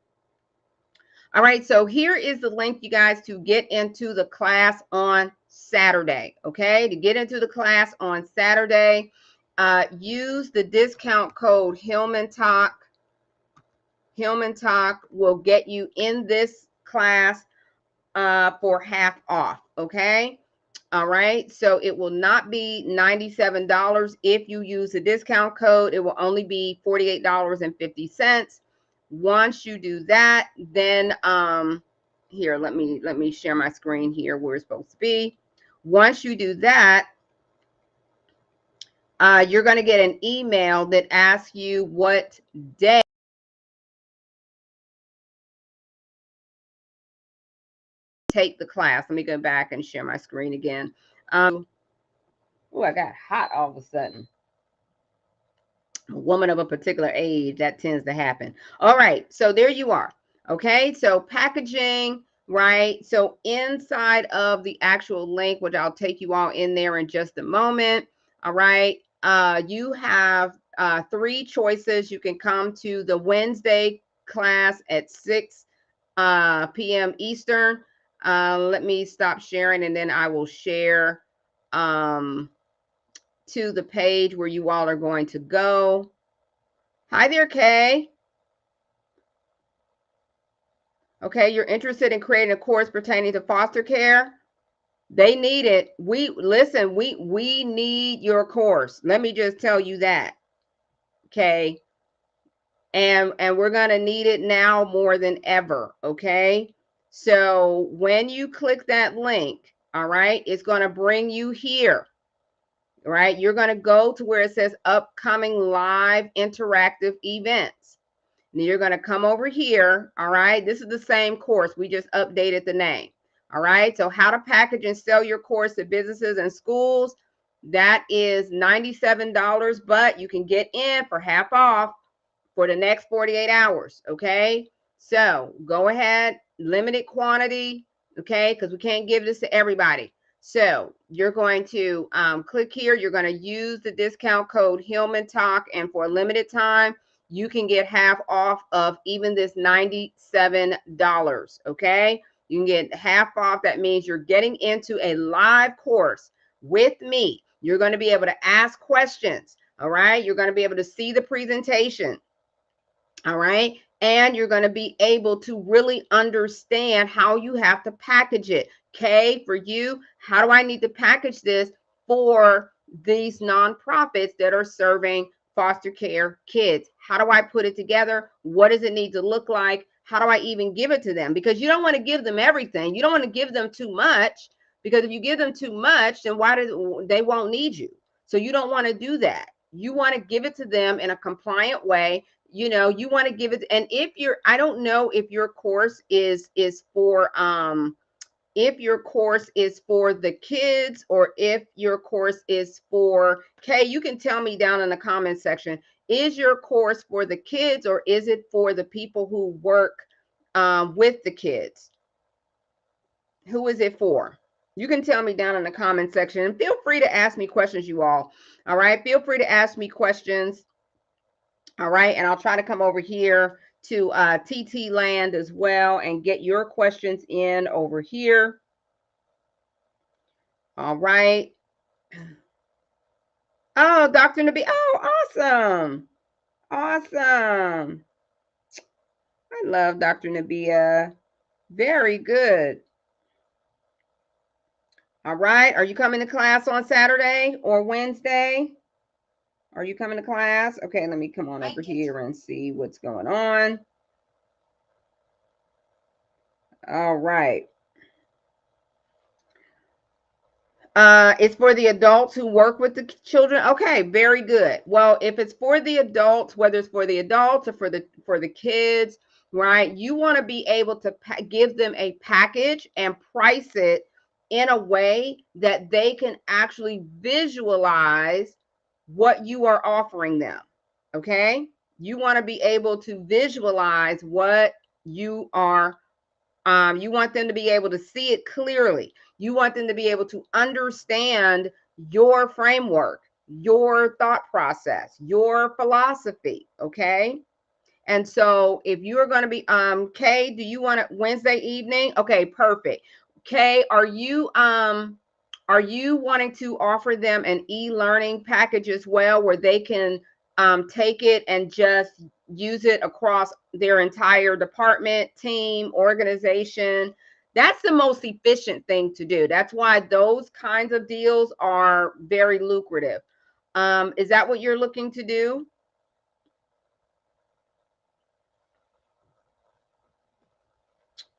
All right, so here is the link, you guys, to get into the class on Saturday, okay? To get into the class on Saturday, use the discount code Hillman Talk. Hillman Talk will get you in this class for half off, okay? All right, so it will not be $97 if you use the discount code. It will only be $48.50. Once you do that, then here, let me share my screen here where it's supposed to be. Once you do that, you're going to get an email that asks you what day take the class. Let me go back and share my screen again. Oh, I got hot all of a sudden. A woman of a particular age, that tends to happen. All right, so there you are. Okay, so packaging, right? So inside of the actual link, which I'll take you all in there in just a moment. All right, you have 3 choices. You can come to the Wednesday class at 6 p.m. Eastern. Let me stop sharing and then I will share to the page where you all are going to go. Hi there, Kay. Okay, you're interested in creating a course pertaining to foster care? They need it. We need your course. Let me just tell you that. Okay. And we're going to need it now more than ever, okay? So when you click that link, all right, it's going to bring you here. All right, you're going to go to where it says upcoming live interactive events. And you're going to come over here. All right, this is the same course. We just updated the name. All right, so how to package and sell your course to businesses and schools. That is $97, but you can get in for half off for the next 48 hours. Okay, So go ahead, limited quantity, okay, because we can't give this to everybody. So you're going to click here. You're going to use the discount code Hillman Talk, and for a limited time, you can get half off of even this $97, okay? You can get half off. That means you're getting into a live course with me. You're going to be able to ask questions, all right? You're going to be able to see the presentation, all right? And you're going to be able to really understand how you have to package it. Okay, for you, how do I need to package this for these nonprofits that are serving foster care kids? How do I put it together? What does it need to look like? How do I even give it to them? Because you don't want to give them everything. You don't want to give them too much, because if you give them too much, then they won't need you. So you don't want to do that. You want to give it to them in a compliant way. You know, you want to give it. And if you're, I don't know if your course is for if your course is for the kids, or if your course is for, Kay, you can tell me down in the comment section, is your course for the kids, or is it for the people who work with the kids? Who is it for? You can tell me down in the comment section, and feel free to ask me questions, you all. All right, feel free to ask me questions. All right, and I'll try to come over here to TT Land as well and get your questions in over here. All right. Oh, Dr. Nabi. Oh, awesome. Awesome. I love Dr. Nabia. Very good. All right. Are you coming to class on Saturday or Wednesday? Are you coming to class? Okay, let me come on over here and see what's going on. All right. It's for the adults who work with the children. Okay, very good. Well, if it's for the adults, whether it's for the adults or for the kids, right? You want to be able to give them a package and price it in a way that they can actually visualize what you are offering them. Okay? You want to be able to visualize what you are you want them to be able to see it clearly. You want them to be able to understand your framework, your thought process, your philosophy. Okay. And so if you are going to be, Kay, do you want it Wednesday evening? Okay, perfect. Kay, are you wanting to offer them an e-learning package as well, where they can take it and just use it across their entire department, team, organization? That's the most efficient thing to do. That's why those kinds of deals are very lucrative. Is that what you're looking to do?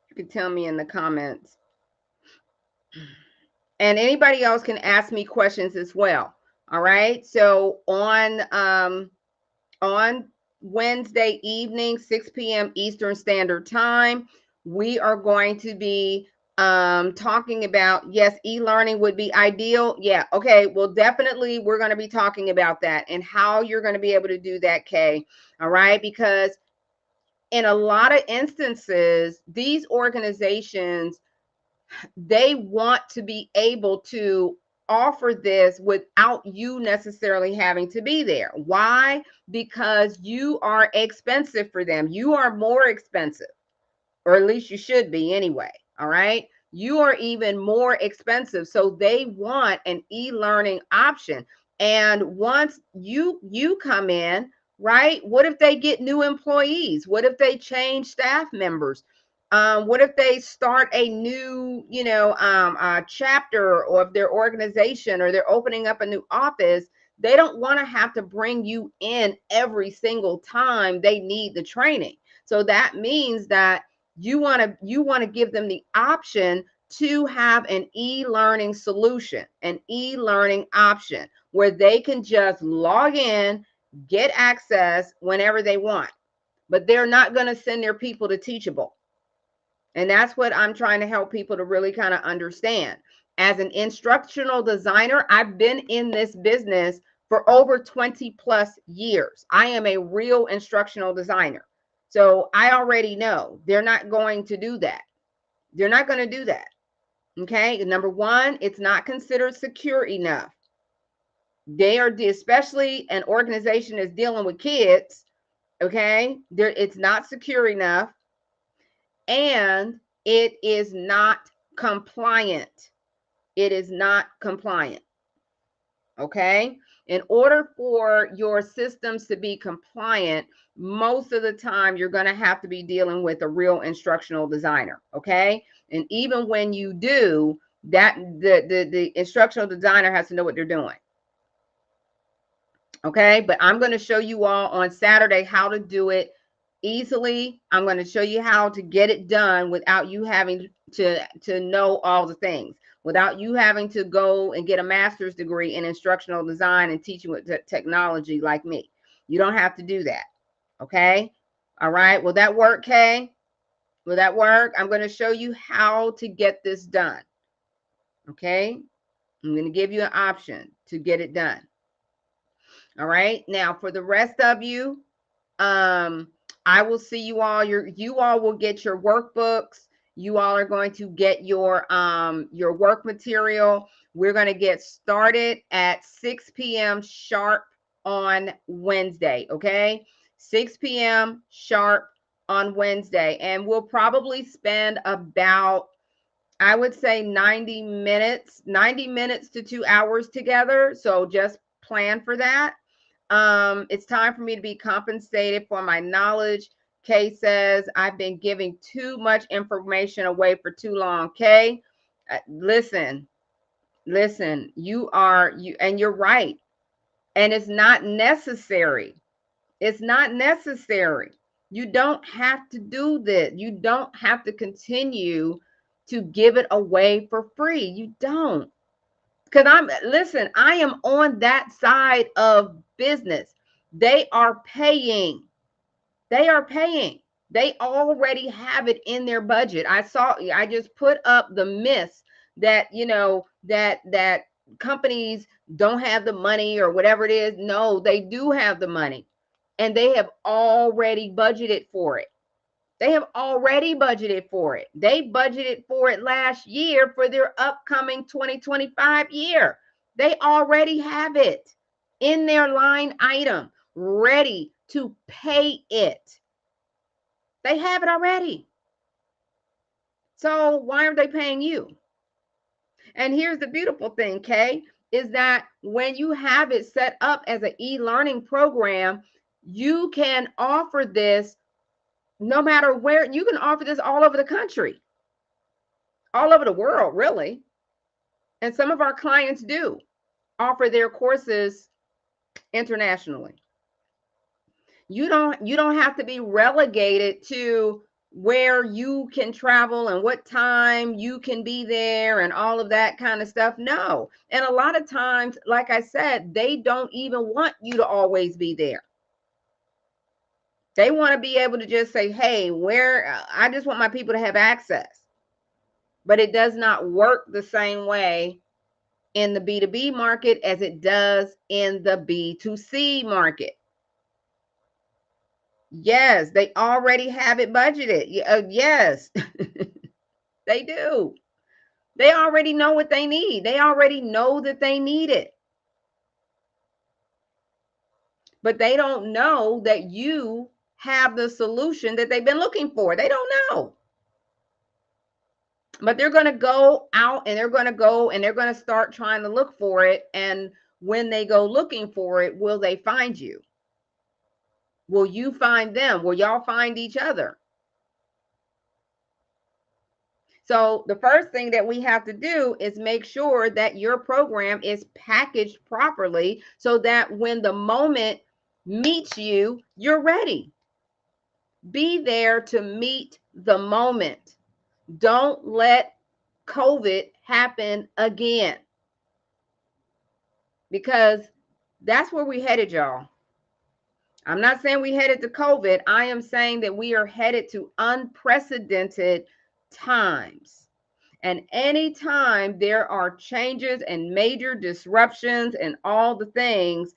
You can tell me in the comments. And anybody else can ask me questions as well. All right. So on Wednesday evening, 6 p.m. Eastern Standard Time, we are going to be talking about, yes, e-learning would be ideal. Yeah. Okay. Well, definitely we're going to be talking about that and how you're going to be able to do that, Kay. All right. Because in a lot of instances, these organizations, they want to be able to offer this without you necessarily having to be there. Why? Because you are expensive for them. You are more expensive, or at least you should be anyway. All right. You are even more expensive. So they want an e-learning option. And once you come in, right? What if they get new employees? What if they change staff members? What if they start a new, chapter of their organization, or they're opening up a new office? They don't want to have to bring you in every single time they need the training. So that means that you want to give them the option to have an e-learning solution, an e-learning option where they can just log in, get access whenever they want. But they're not going to send their people to Teachable. And that's what I'm trying to help people to really kind of understand. As an instructional designer, I've been in this business for over 20 plus years. I am a real instructional designer. So I already know they're not going to do that. They're not going to do that. Okay. Number one, it's not considered secure enough. They are, especially an organization that's dealing with kids. Okay. It's not secure enough, and it is not compliant. It is not compliant. Okay. In order for your systems to be compliant, most of the time you're going to have to be dealing with a real instructional designer. Okay. And even when you do that, the instructional designer has to know what they're doing. Okay. But I'm going to show you all on Saturday how to do it easily. I'm going to show you how to get it done without you having to know all the things, without you having to go and get a master's degree in instructional design and teaching with technology like me. You don't have to do that. Okay. All right. Will that work, Kay? Will that work? I'm going to show you how to get this done. Okay. I'm going to give you an option to get it done. All right. Now for the rest of you, I will see you all. You all will get your workbooks. You all are going to get your work material. We're going to get started at 6 p.m. sharp on Wednesday. Okay, 6 p.m. sharp on Wednesday, and we'll probably spend about, I would say, 90 minutes to 2 hours together. So just plan for that. It's time for me to be compensated for my knowledge. Kay says I've been giving too much information away for too long. Kay, listen, and you're right. And it's not necessary. It's not necessary. You don't have to do this. You don't have to continue to give it away for free. You don't. Because I am on that side of business. They are paying. They are paying. They already have it in their budget. I just put up the myths that, that companies don't have the money or whatever it is. No, they do have the money, and they have already budgeted for it. They have already budgeted for it. They budgeted for it last year for their upcoming 2025 year. They already have it in their line item, ready to pay it. They have it already. So why aren't they paying you? And here's the beautiful thing, Kay, is that when you have it set up as an e-learning program, you can offer this no matter where. You can offer this all over the country, all over the world, really. And some of our clients do offer their courses internationally. You don't have to be relegated to where you can travel and what time you can be there and all of that kind of stuff. No. And a lot of times, like I said, they don't even want you to always be there. They want to be able to just say, hey, I just want my people to have access. But it does not work the same way in the B2B market as it does in the B2C market. Yes, they already have it budgeted. Yes, they do. They already know what they need. They already know that they need it. But they don't know that you have the solution that they've been looking for. They don't know. But they're going to go out and they're going to start trying to look for it. And when they go looking for it, will they find you? Will you find them? Will y'all find each other? So the first thing that we have to do is make sure that your program is packaged properly so that when the moment meets you, you're ready. Be there to meet the moment. Don't let COVID happen again, because that's where we headed, y'all. I'm not saying we headed to COVID. I am saying that we are headed to unprecedented times. And anytime there are changes and major disruptions and all the things,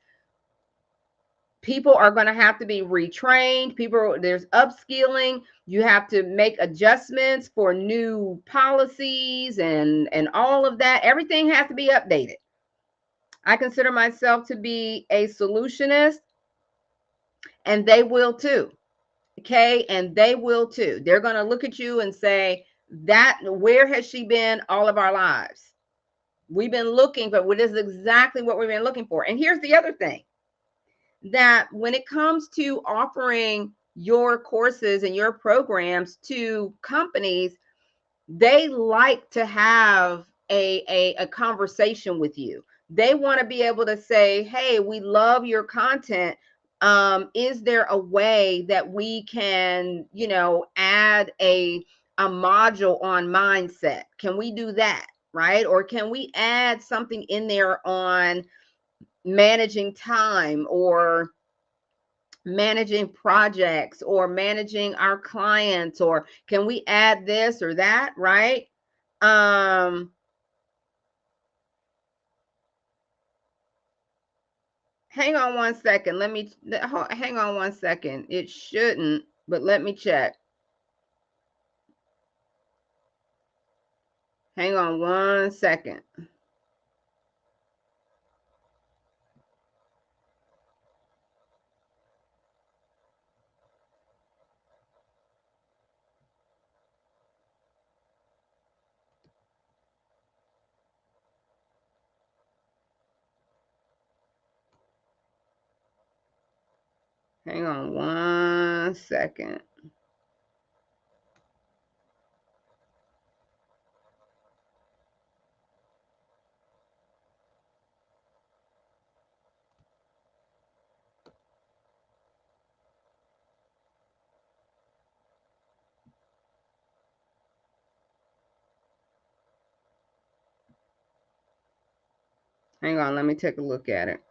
People are going to have to be retrained. There's upskilling. You have to make adjustments for new policies and all of that. Everything has to be updated. I consider myself to be a solutionist, and they will too. Okay, and they will too. They're going to look at you and say, that where has she been all of our lives? We've been looking, but what is exactly what we've been looking for? And here's the other thing, that when it comes to offering your courses and your programs to companies, they like to have a conversation with you. They want to be able to say, hey, we love your content. Is there a way that we can, add a module on mindset? Can we do that? Right? Or can we add something in there on managing time, or managing projects, or managing our clients, or can we add this or that, right? um Hang on one second. Hang on one second. It shouldn't, but let me check. Hang on one second. Hang on one second. Hang on, let me take a look at it.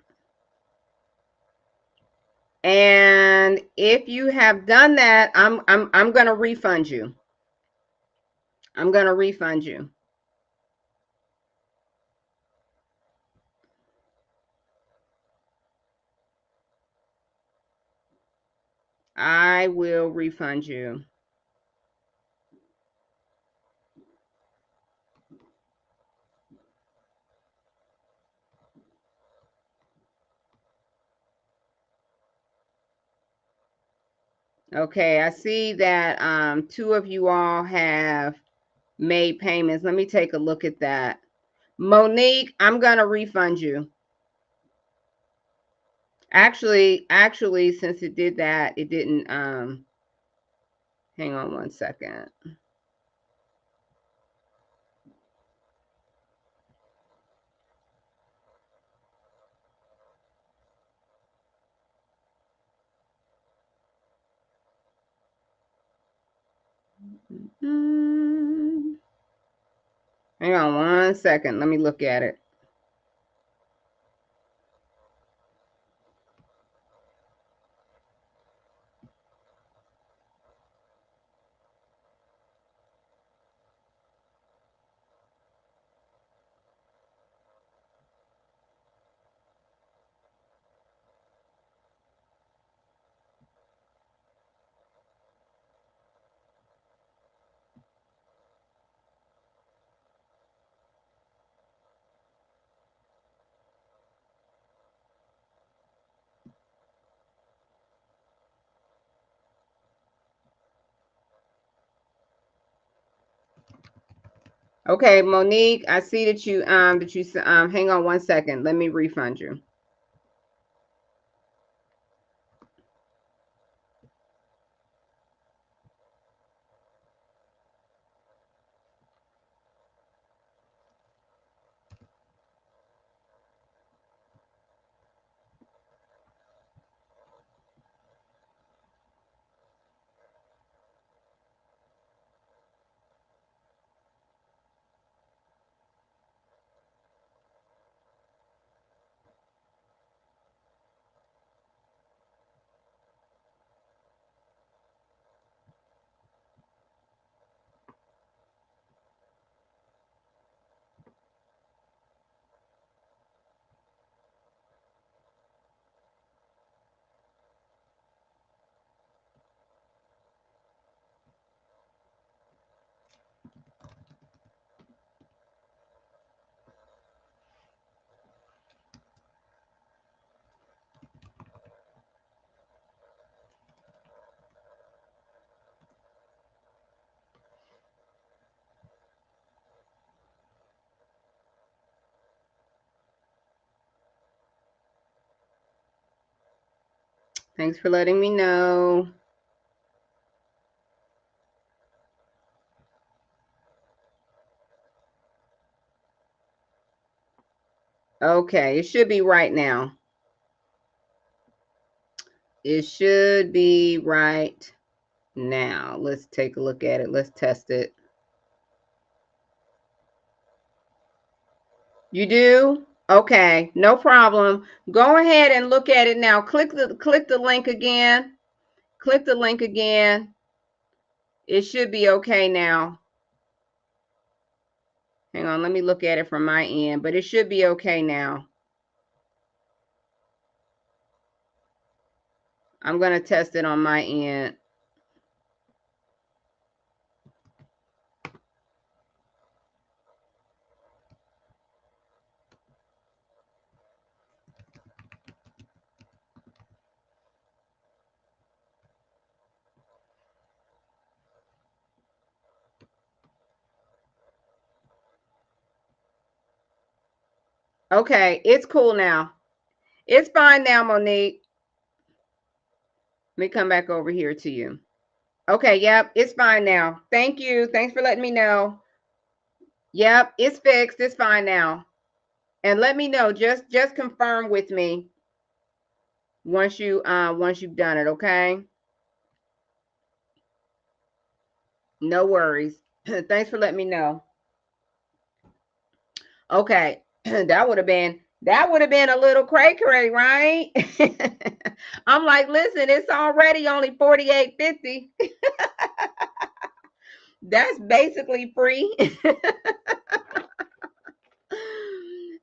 And if you have done that, I'm going to refund you. I'm going to refund you. I will refund you. Okay, I see that two of you all have made payments. Let me take a look at that. Monique, I'm going to refund you. Actually, since it did that, it didn't, hang on one second. Hang on one second. Let me look at it. Okay, Monique, I see that you hang on one second. Let me refund you. Thanks for letting me know. Okay, it should be right now. It should be right now. Let's take a look at it. Let's test it. You do? Okay, no problem. Go ahead and look at it now. Click the link again. Click the link again. It should be okay now. Hang on, let me look at it from my end, but it should be okay now. I'm going to test it on my end. Okay, it's cool now. It's fine now, Monique. Let me come back over here to you. Okay, yep, it's fine now. Thank you. Thanks for letting me know. Yep, it's fixed. It's fine now. And let me know. Just confirm with me once you've done it, okay? No worries. Thanks for letting me know. Okay. That would have been a little cray-cray, right? I'm like, listen, it's already only $48.50. That's basically free.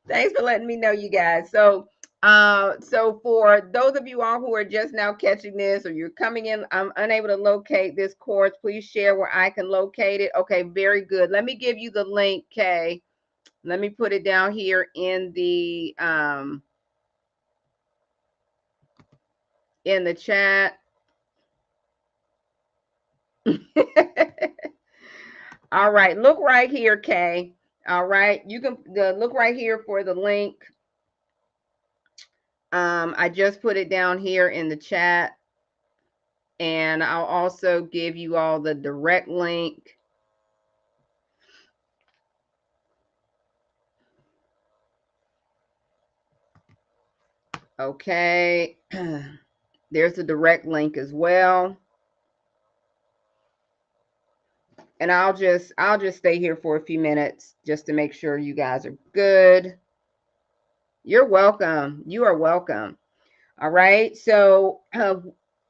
Thanks for letting me know, you guys. So for those of you all who are just now catching this, or you're coming in, I'm unable to locate this course. Please share where I can locate it. Okay, very good. Let me give you the link, Kay. Let me put it down here in the chat. All right, look right here, Kay. All right, you can look right here for the link. I just put it down here in the chat, and I'll also give you all the direct link. Okay, there's a direct link as well. And I'll just stay here for a few minutes just to make sure you guys are good. You're welcome. You are welcome. All right. So I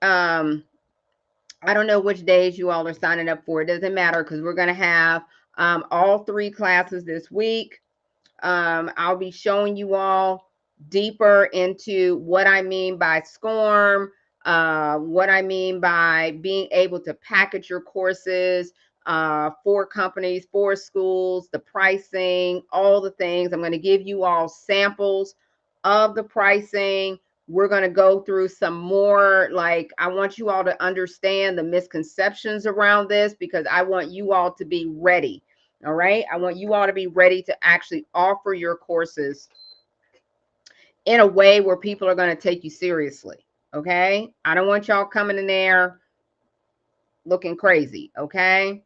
don't know which days you all are signing up for. It doesn't matter because we're going to have all 3 classes this week. I'll be showing you all deeper into what I mean by SCORM, what I mean by being able to package your courses for companies, for schools, the pricing, all the things. I'm going to give you all samples of the pricing. We're going to go through some more, like, I want you all to understand the misconceptions around this because I want you all to be ready. All right. I want you all to be ready to actually offer your courses in a way where people are going to take you seriously. Okay. I don't want y'all coming in there looking crazy. Okay.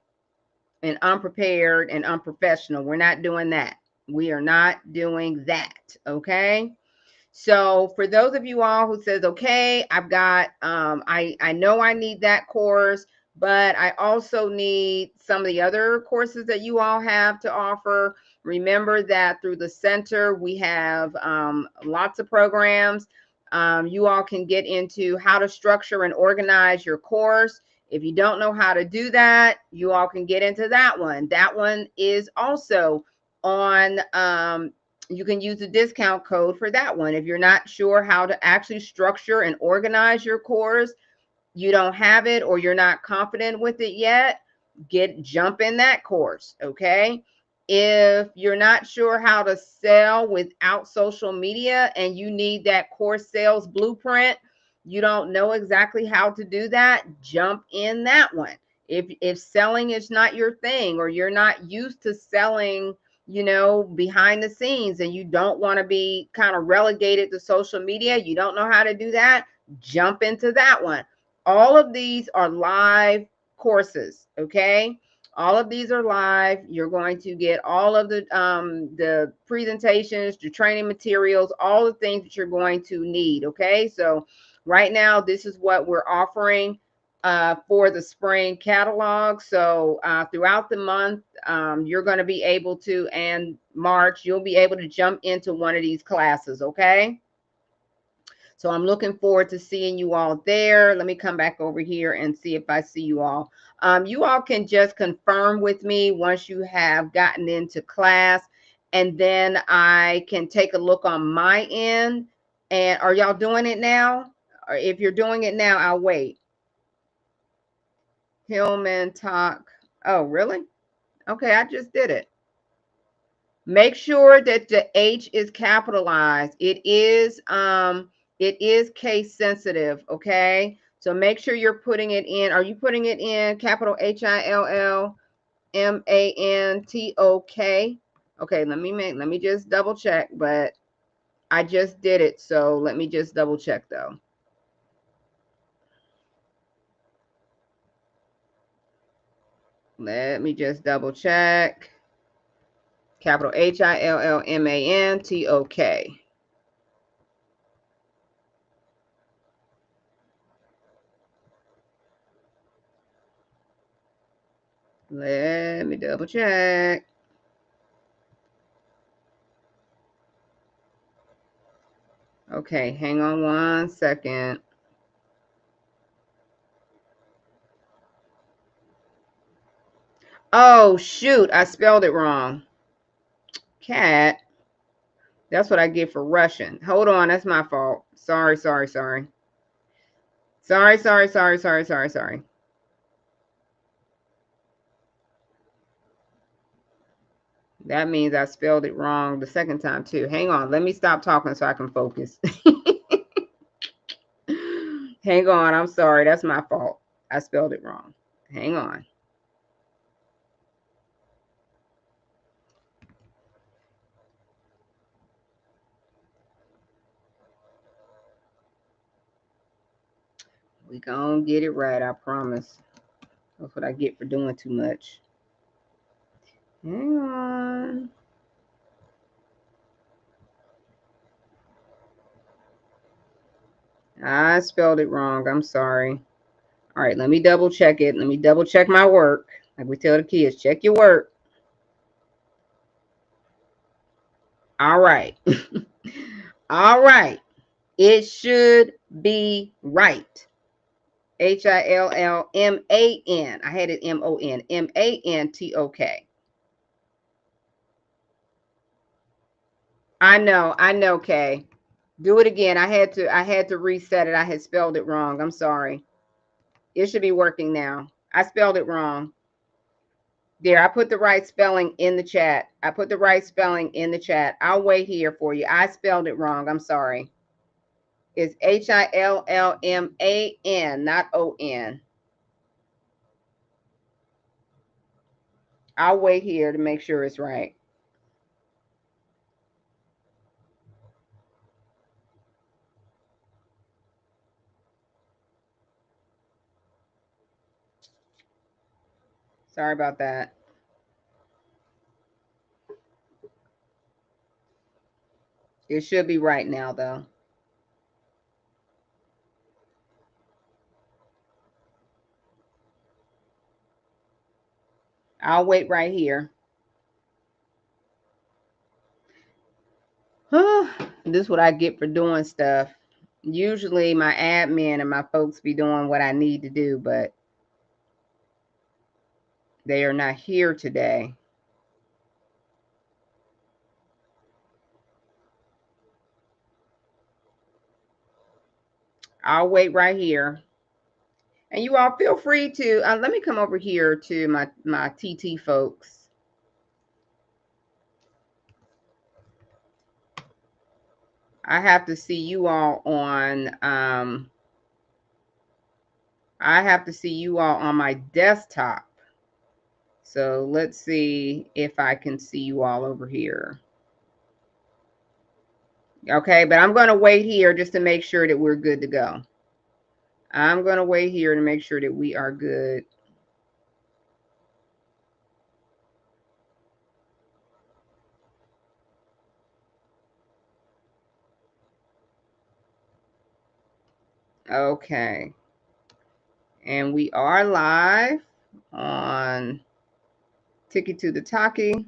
And unprepared and unprofessional. We're not doing that. We are not doing that. Okay. So for those of you all who says, okay, I've got, I know I need that course, but I also need some of the other courses that you all have to offer. Remember that through the center, we have lots of programs. You all can get into how to structure and organize your course. If you don't know how to do that, you all can get into that one. That one is also on, you can use the discount code for that one. If you're not sure how to actually structure and organize your course, you don't have it, or you're not confident with it yet, jump in that course. Okay. If you're not sure how to sell without social media and you need that course sales blueprint, you don't know exactly how to do that, jump in that one. If selling is not your thing, or you're not used to selling, behind the scenes, and you don't want to be kind of relegated to social media, you don't know how to do that, jump into that one. All of these are live courses, okay? All of these are live. You're going to get all of the presentations, the training materials, all the things that you're going to need, okay? So right now, this is what we're offering for the spring catalog. So throughout the month, you're going to be able to, and March, you'll be able to jump into one of these classes, okay? So I'm looking forward to seeing you all there. Let me come back over here and see if I see you all. You all can just confirm with me once you have gotten into class, and then I can take a look on my end. And are y'all doing it now? Or if you're doing it now, I'll wait. Hillman talk. Oh, really? Okay, I just did it. Make sure that the H is capitalized. It is case sensitive, okay? So make sure you're putting it in. Are you putting it in capital HILLMANTOK? Okay, let me just double check, but I just did it, so let me just double check though. Let me just double check. Capital HILLMANTOK. Let me double check. Okay, hang on one second. Oh, shoot, I spelled it wrong. Cat. That's what I get for Russian. Hold on, that's my fault. Sorry. Sorry. That means I spelled it wrong the second time too. Hang on, let me stop talking so I can focus. Hang on, I'm sorry, that's my fault. I spelled it wrong. Hang on. We gonna get it right, I promise. That's what I get for doing too much. Hang on. I spelled it wrong. I'm sorry. All right, let me double check it. Let me double check my work. Like we tell the kids, check your work. All right. All right. It should be right. HILLMAN. I had it MON. MANTOK. I know, Kay. Do it again. I had to reset it. I had spelled it wrong. I'm sorry. It should be working now. I spelled it wrong. There, I put the right spelling in the chat. I put the right spelling in the chat. I'll wait here for you. I spelled it wrong. I'm sorry. It's HILLMAN, not ON. I'll wait here to make sure it's right. Sorry about that. It should be right now, though. I'll wait right here. This is what I get for doing stuff. Usually my admin and my folks be doing what I need to do, but they are not here today. I'll wait right here. And you all feel free to, let me come over here to my TT folks. I have to see you all on, I have to see you all on my desktop. So let's see if I can see you all over here. Okay, but I'm going to wait here just to make sure that we're good to go. I'm going to wait here to make sure that we are good. Okay. And we are live on Tiki to the Taki.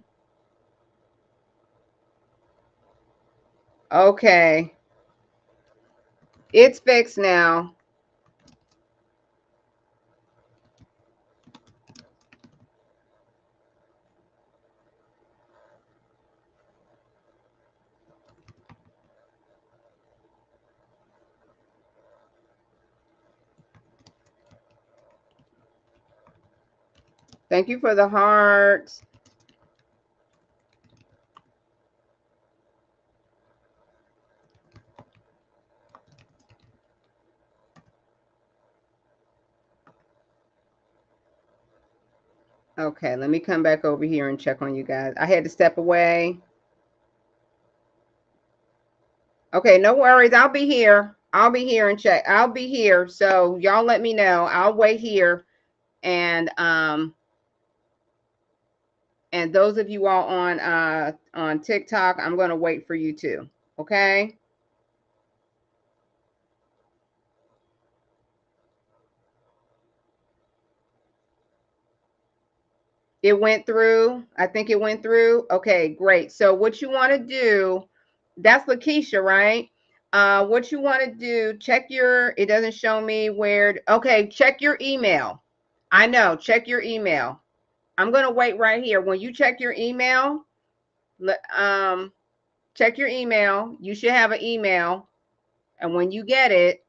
Okay. It's fixed now. Thank you for the hearts. Okay, let me come back over here and check on you guys. I had to step away. Okay, no worries. I'll be here. I'll be here and check. I'll be here. So y'all let me know. I'll wait here. And those of you all on TikTok, I'm going to wait for you too. Okay? It went through. I think it went through. Okay, great. So what you want to do, that's Lakeisha, right? What you want to do, check your, it doesn't show me where, okay, check your email. I know, check your email. I'm going to wait right here. When you check your email, check your email. You should have an email. And when you get it,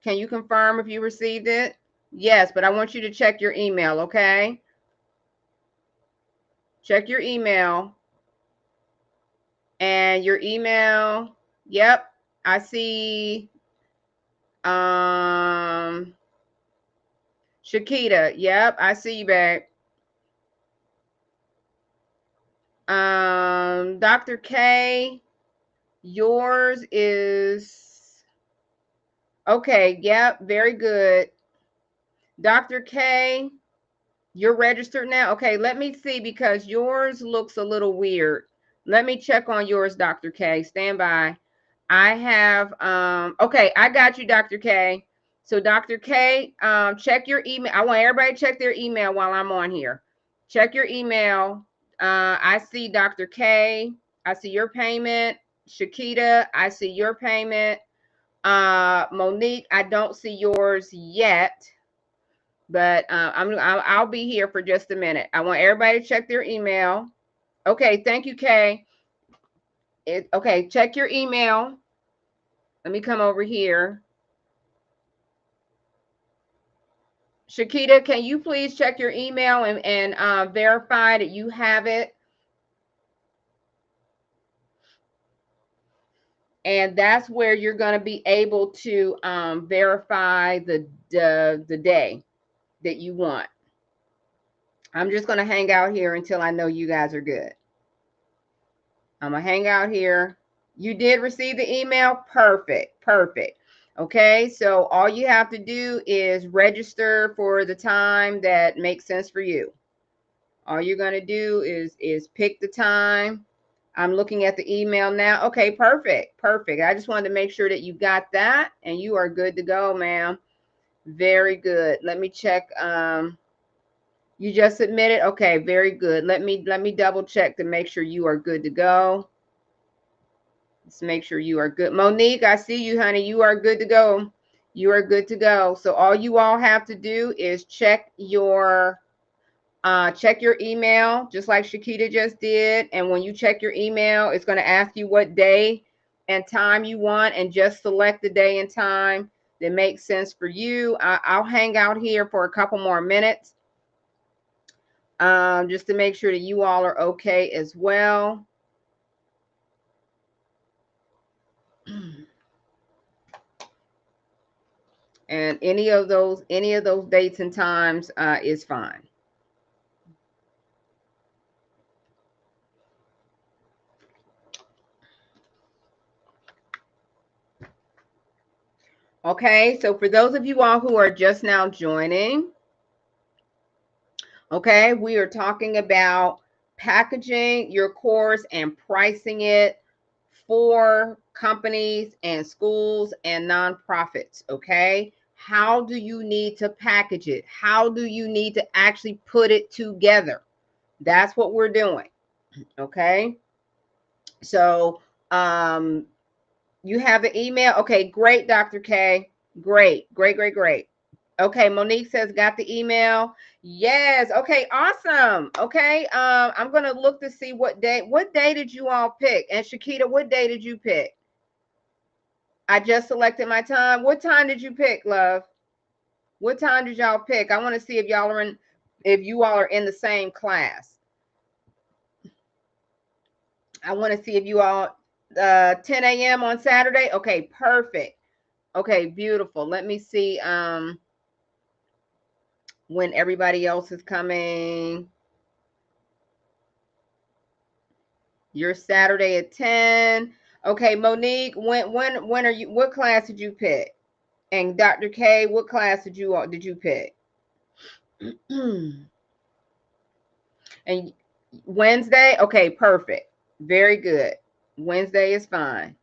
can you confirm if you received it? Yes, but I want you to check your email, okay? Check your email. And your email, yep, I see Shakita, yep, I see you, babe. Dr. K, yours is okay, yep, very good. Dr. K, you're registered now. Okay, let me see because yours looks a little weird. Let me check on yours, Dr. K. Stand by. I have okay, I got you, Dr. K. So Dr. K, check your email. I want everybody to check their email while I'm on here. Check your email. I see Dr. K. I see your payment. Shakita, I see your payment. Monique, I don't see yours yet, but I'll be here for just a minute. I want everybody to check their email. Okay, thank you, Kay. Okay, check your email. Let me come over here. Shakita, can you please check your email and verify that you have it? And that's where you're going to be able to verify the day that you want. I'm just going to hang out here until I know you guys are good. I'm going to hang out here. You did receive the email? Perfect. Perfect. Okay, so all you have to do is register for the time that makes sense for you. All you're going to do is pick the time. I'm looking at the email now. Okay, perfect. Perfect. I just wanted to make sure that you got that and you are good to go, ma'am. Very good. Let me check. You just submitted. Okay, very good. Let me double check to make sure you are good to go. Let's make sure you are good. Monique, I see you, honey. You are good to go. You are good to go. So all you all have to do is check your email, just like Shakita just did. And when you check your email, it's going to ask you what day and time you want, and just select the day and time that makes sense for you. I'll hang out here for a couple more minutes just to make sure that you all are okay as well. And any of those dates and times is fine. Okay, so for those of you all who are just now joining, okay, we are talking about packaging your course and pricing it for companies and schools and nonprofits. Okay, how do you need to package it? How do you need to actually put it together? That's what we're doing. Okay, so you have the email. Okay, great, Dr. K. Great, great, great, great. Okay, Monique says got the email. Yes. Okay, awesome. Okay. I'm gonna look to see what day. What day did you all pick? And Shakita, what day did you pick? I just selected my time. What time did you pick, love? What time did y'all pick? I want to see if y'all are in, if you all are in the same class. I want to see if you all 10 a.m. on Saturday. Okay, perfect. Okay, beautiful. Let me see when everybody else is coming. You're Saturday at 10. Okay, Monique, when are you, what class did you pick? And Dr. K, what class did you pick? And Wednesday? Okay, perfect. Very good. Wednesday is fine.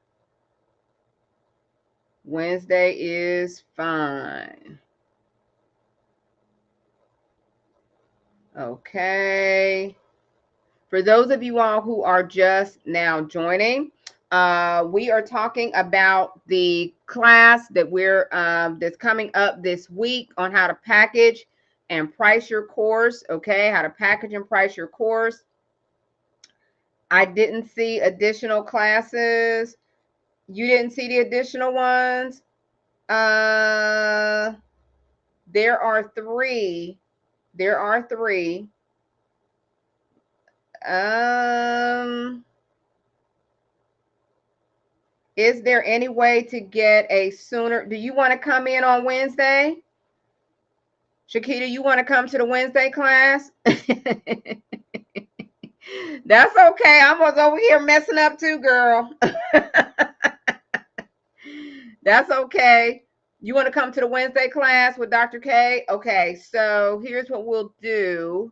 Wednesday is fine. Okay. For those of you all who are just now joining, we are talking about the class that we're that's coming up this week on how to package and price your course. Okay, how to package and price your course. I didn't see additional classes. You didn't see the additional ones. Uh, there are three. There are three. Um. Is there any way to get a sooner? Do you want to come in on Wednesday? Shakita, you want to come to the Wednesday class? That's okay. I was over here messing up too, girl. That's okay. You want to come to the Wednesday class with Dr. K? Okay, so here's what we'll do.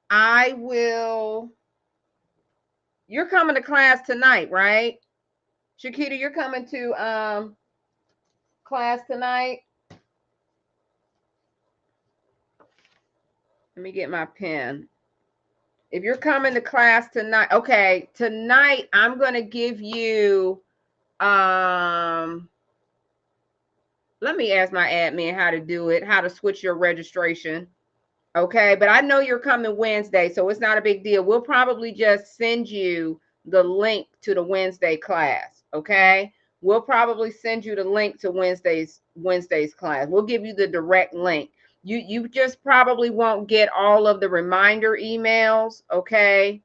I will. You're coming to class tonight, right? Shakita, you're coming to class tonight. Let me get my pen. If you're coming to class tonight, okay, tonight I'm going to give you, let me ask my admin how to do it, how to switch your registration. Okay, but I know you're coming Wednesday, so it's not a big deal. We'll probably just send you the link to the Wednesday class. Okay, we'll probably send you the link to Wednesday's class. We'll give you the direct link. You just probably won't get all of the reminder emails. Okay,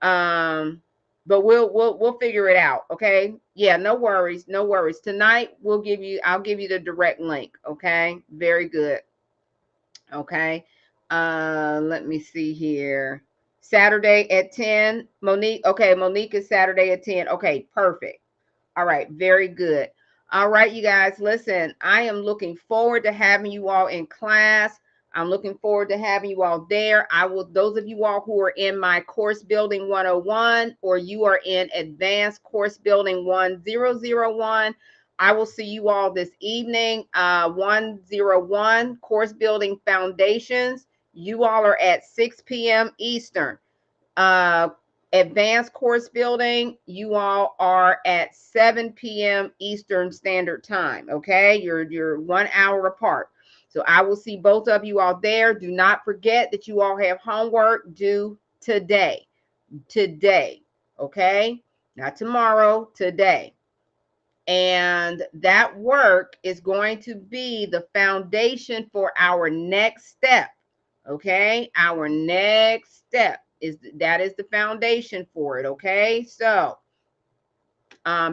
but we'll figure it out. Okay, yeah, no worries, no worries. Tonight I'll give you the direct link. Okay, very good. Okay. Let me see here. Saturday at 10. Monique. Okay, Monique is Saturday at 10. Okay, perfect. All right, very good. All right, you guys, listen, I am looking forward to having you all in class. I'm looking forward to having you all there. I will, those of you all who are in my course building 101 or you are in advanced course building 1001, I will see you all this evening. 101 course building foundations. You all are at 6 p.m. Eastern. Uh, advanced course building, you all are at 7 p.m. Eastern Standard Time. Okay, you're 1 hour apart. So I will see both of you all there. Do not forget that you all have homework due today. Today. Okay, not tomorrow, today. And that work is going to be the foundation for our next step. Okay, our next step is the foundation for it. Okay, so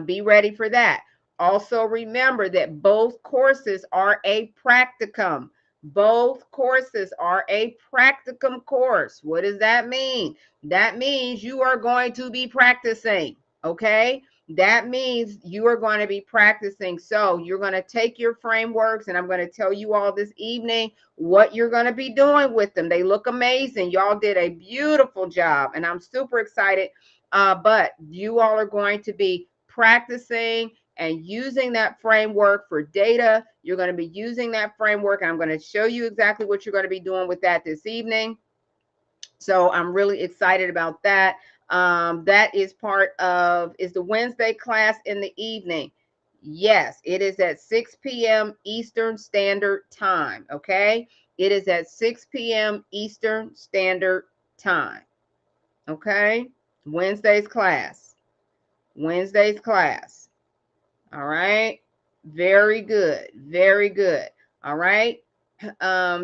be ready for that. Also remember that both courses are a practicum. Both courses are a practicum course. What does that mean? That means you are going to be practicing. Okay, That means you are going to be practicing. So you're going to take your frameworks, and I'm going to tell you all this evening what you're going to be doing with them. They look amazing. Y'all did a beautiful job, and I'm super excited. But you all are going to be practicing and using that framework for data. You're going to be using that framework, and I'm going to show you exactly what you're going to be doing with that this evening. So I'm really excited about that. That is is the Wednesday class in the evening. Yes, it is at 6 p.m. Eastern Standard Time. Okay. It is at 6 p.m. Eastern Standard Time. Okay. Wednesday's class. Wednesday's class. All right. Very good. Very good. All right.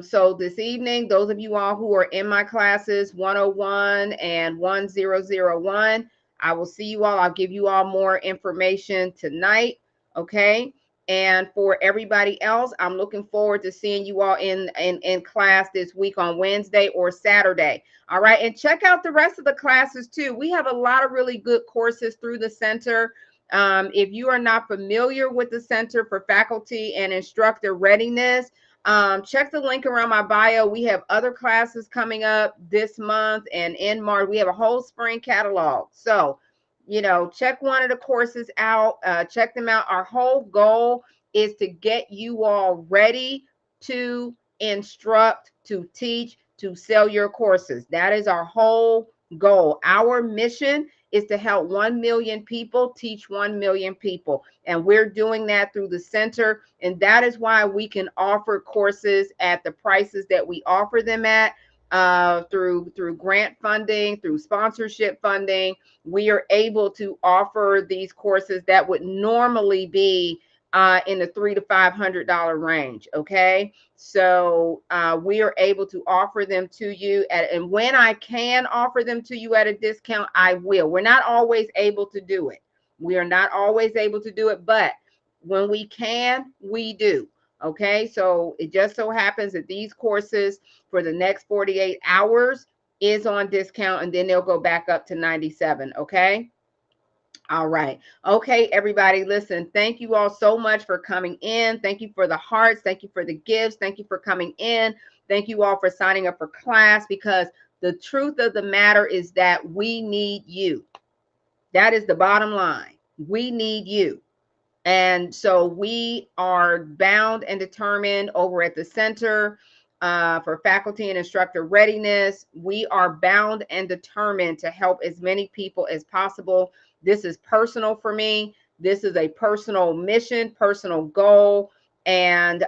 So this evening, those of you all who are in my classes 101 and 1001, I will see you all. I'll give you all more information tonight. Okay. And for everybody else, I'm looking forward to seeing you all in class this week on Wednesday or Saturday. All right. And check out the rest of the classes too. We have a lot of really good courses through the center. If you are not familiar with the Center for Faculty and Instructor Readiness, check the link around my bio. We have other classes coming up this month and in March. We have a whole spring catalog. So, check one of the courses out. Check them out. Our whole goal is to get you all ready to instruct, to teach, to sell your courses. That is our whole goal. Our mission is to help 1 million people teach 1 million people. And we're doing that through the center. And that is why we can offer courses at the prices that we offer them at, through grant funding, through sponsorship funding. We are able to offer these courses that would normally be in the $300 to $500 range. Okay. So we are able to offer them to you and when I can offer them to you at a discount, I will. We're not always able to do it. We are not always able to do it, but when we can, we do. Okay. So it just so happens that these courses for the next 48 hours is on discount, and then they'll go back up to 97. Okay. All right. Okay, everybody, listen, thank you all so much for coming in. Thank you for the hearts. Thank you for the gifts. Thank you for coming in. Thank you all for signing up for class, because the truth of the matter is that we need you. That is the bottom line. We need you. And so we are bound and determined over at the Center for Faculty and Instructor Readiness. We are bound and determined to help as many people as possible. This is personal for me. This is a personal mission, personal goal, and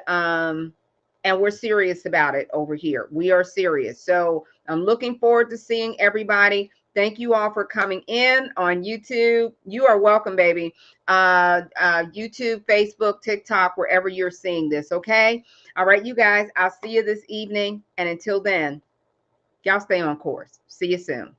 we're serious about it over here. We are serious. So I'm looking forward to seeing everybody. Thank you all for coming in on YouTube. You are welcome, baby. YouTube, Facebook, TikTok, wherever you're seeing this. Okay. All right, you guys, I'll see you this evening. And until then, y'all stay on course. See you soon.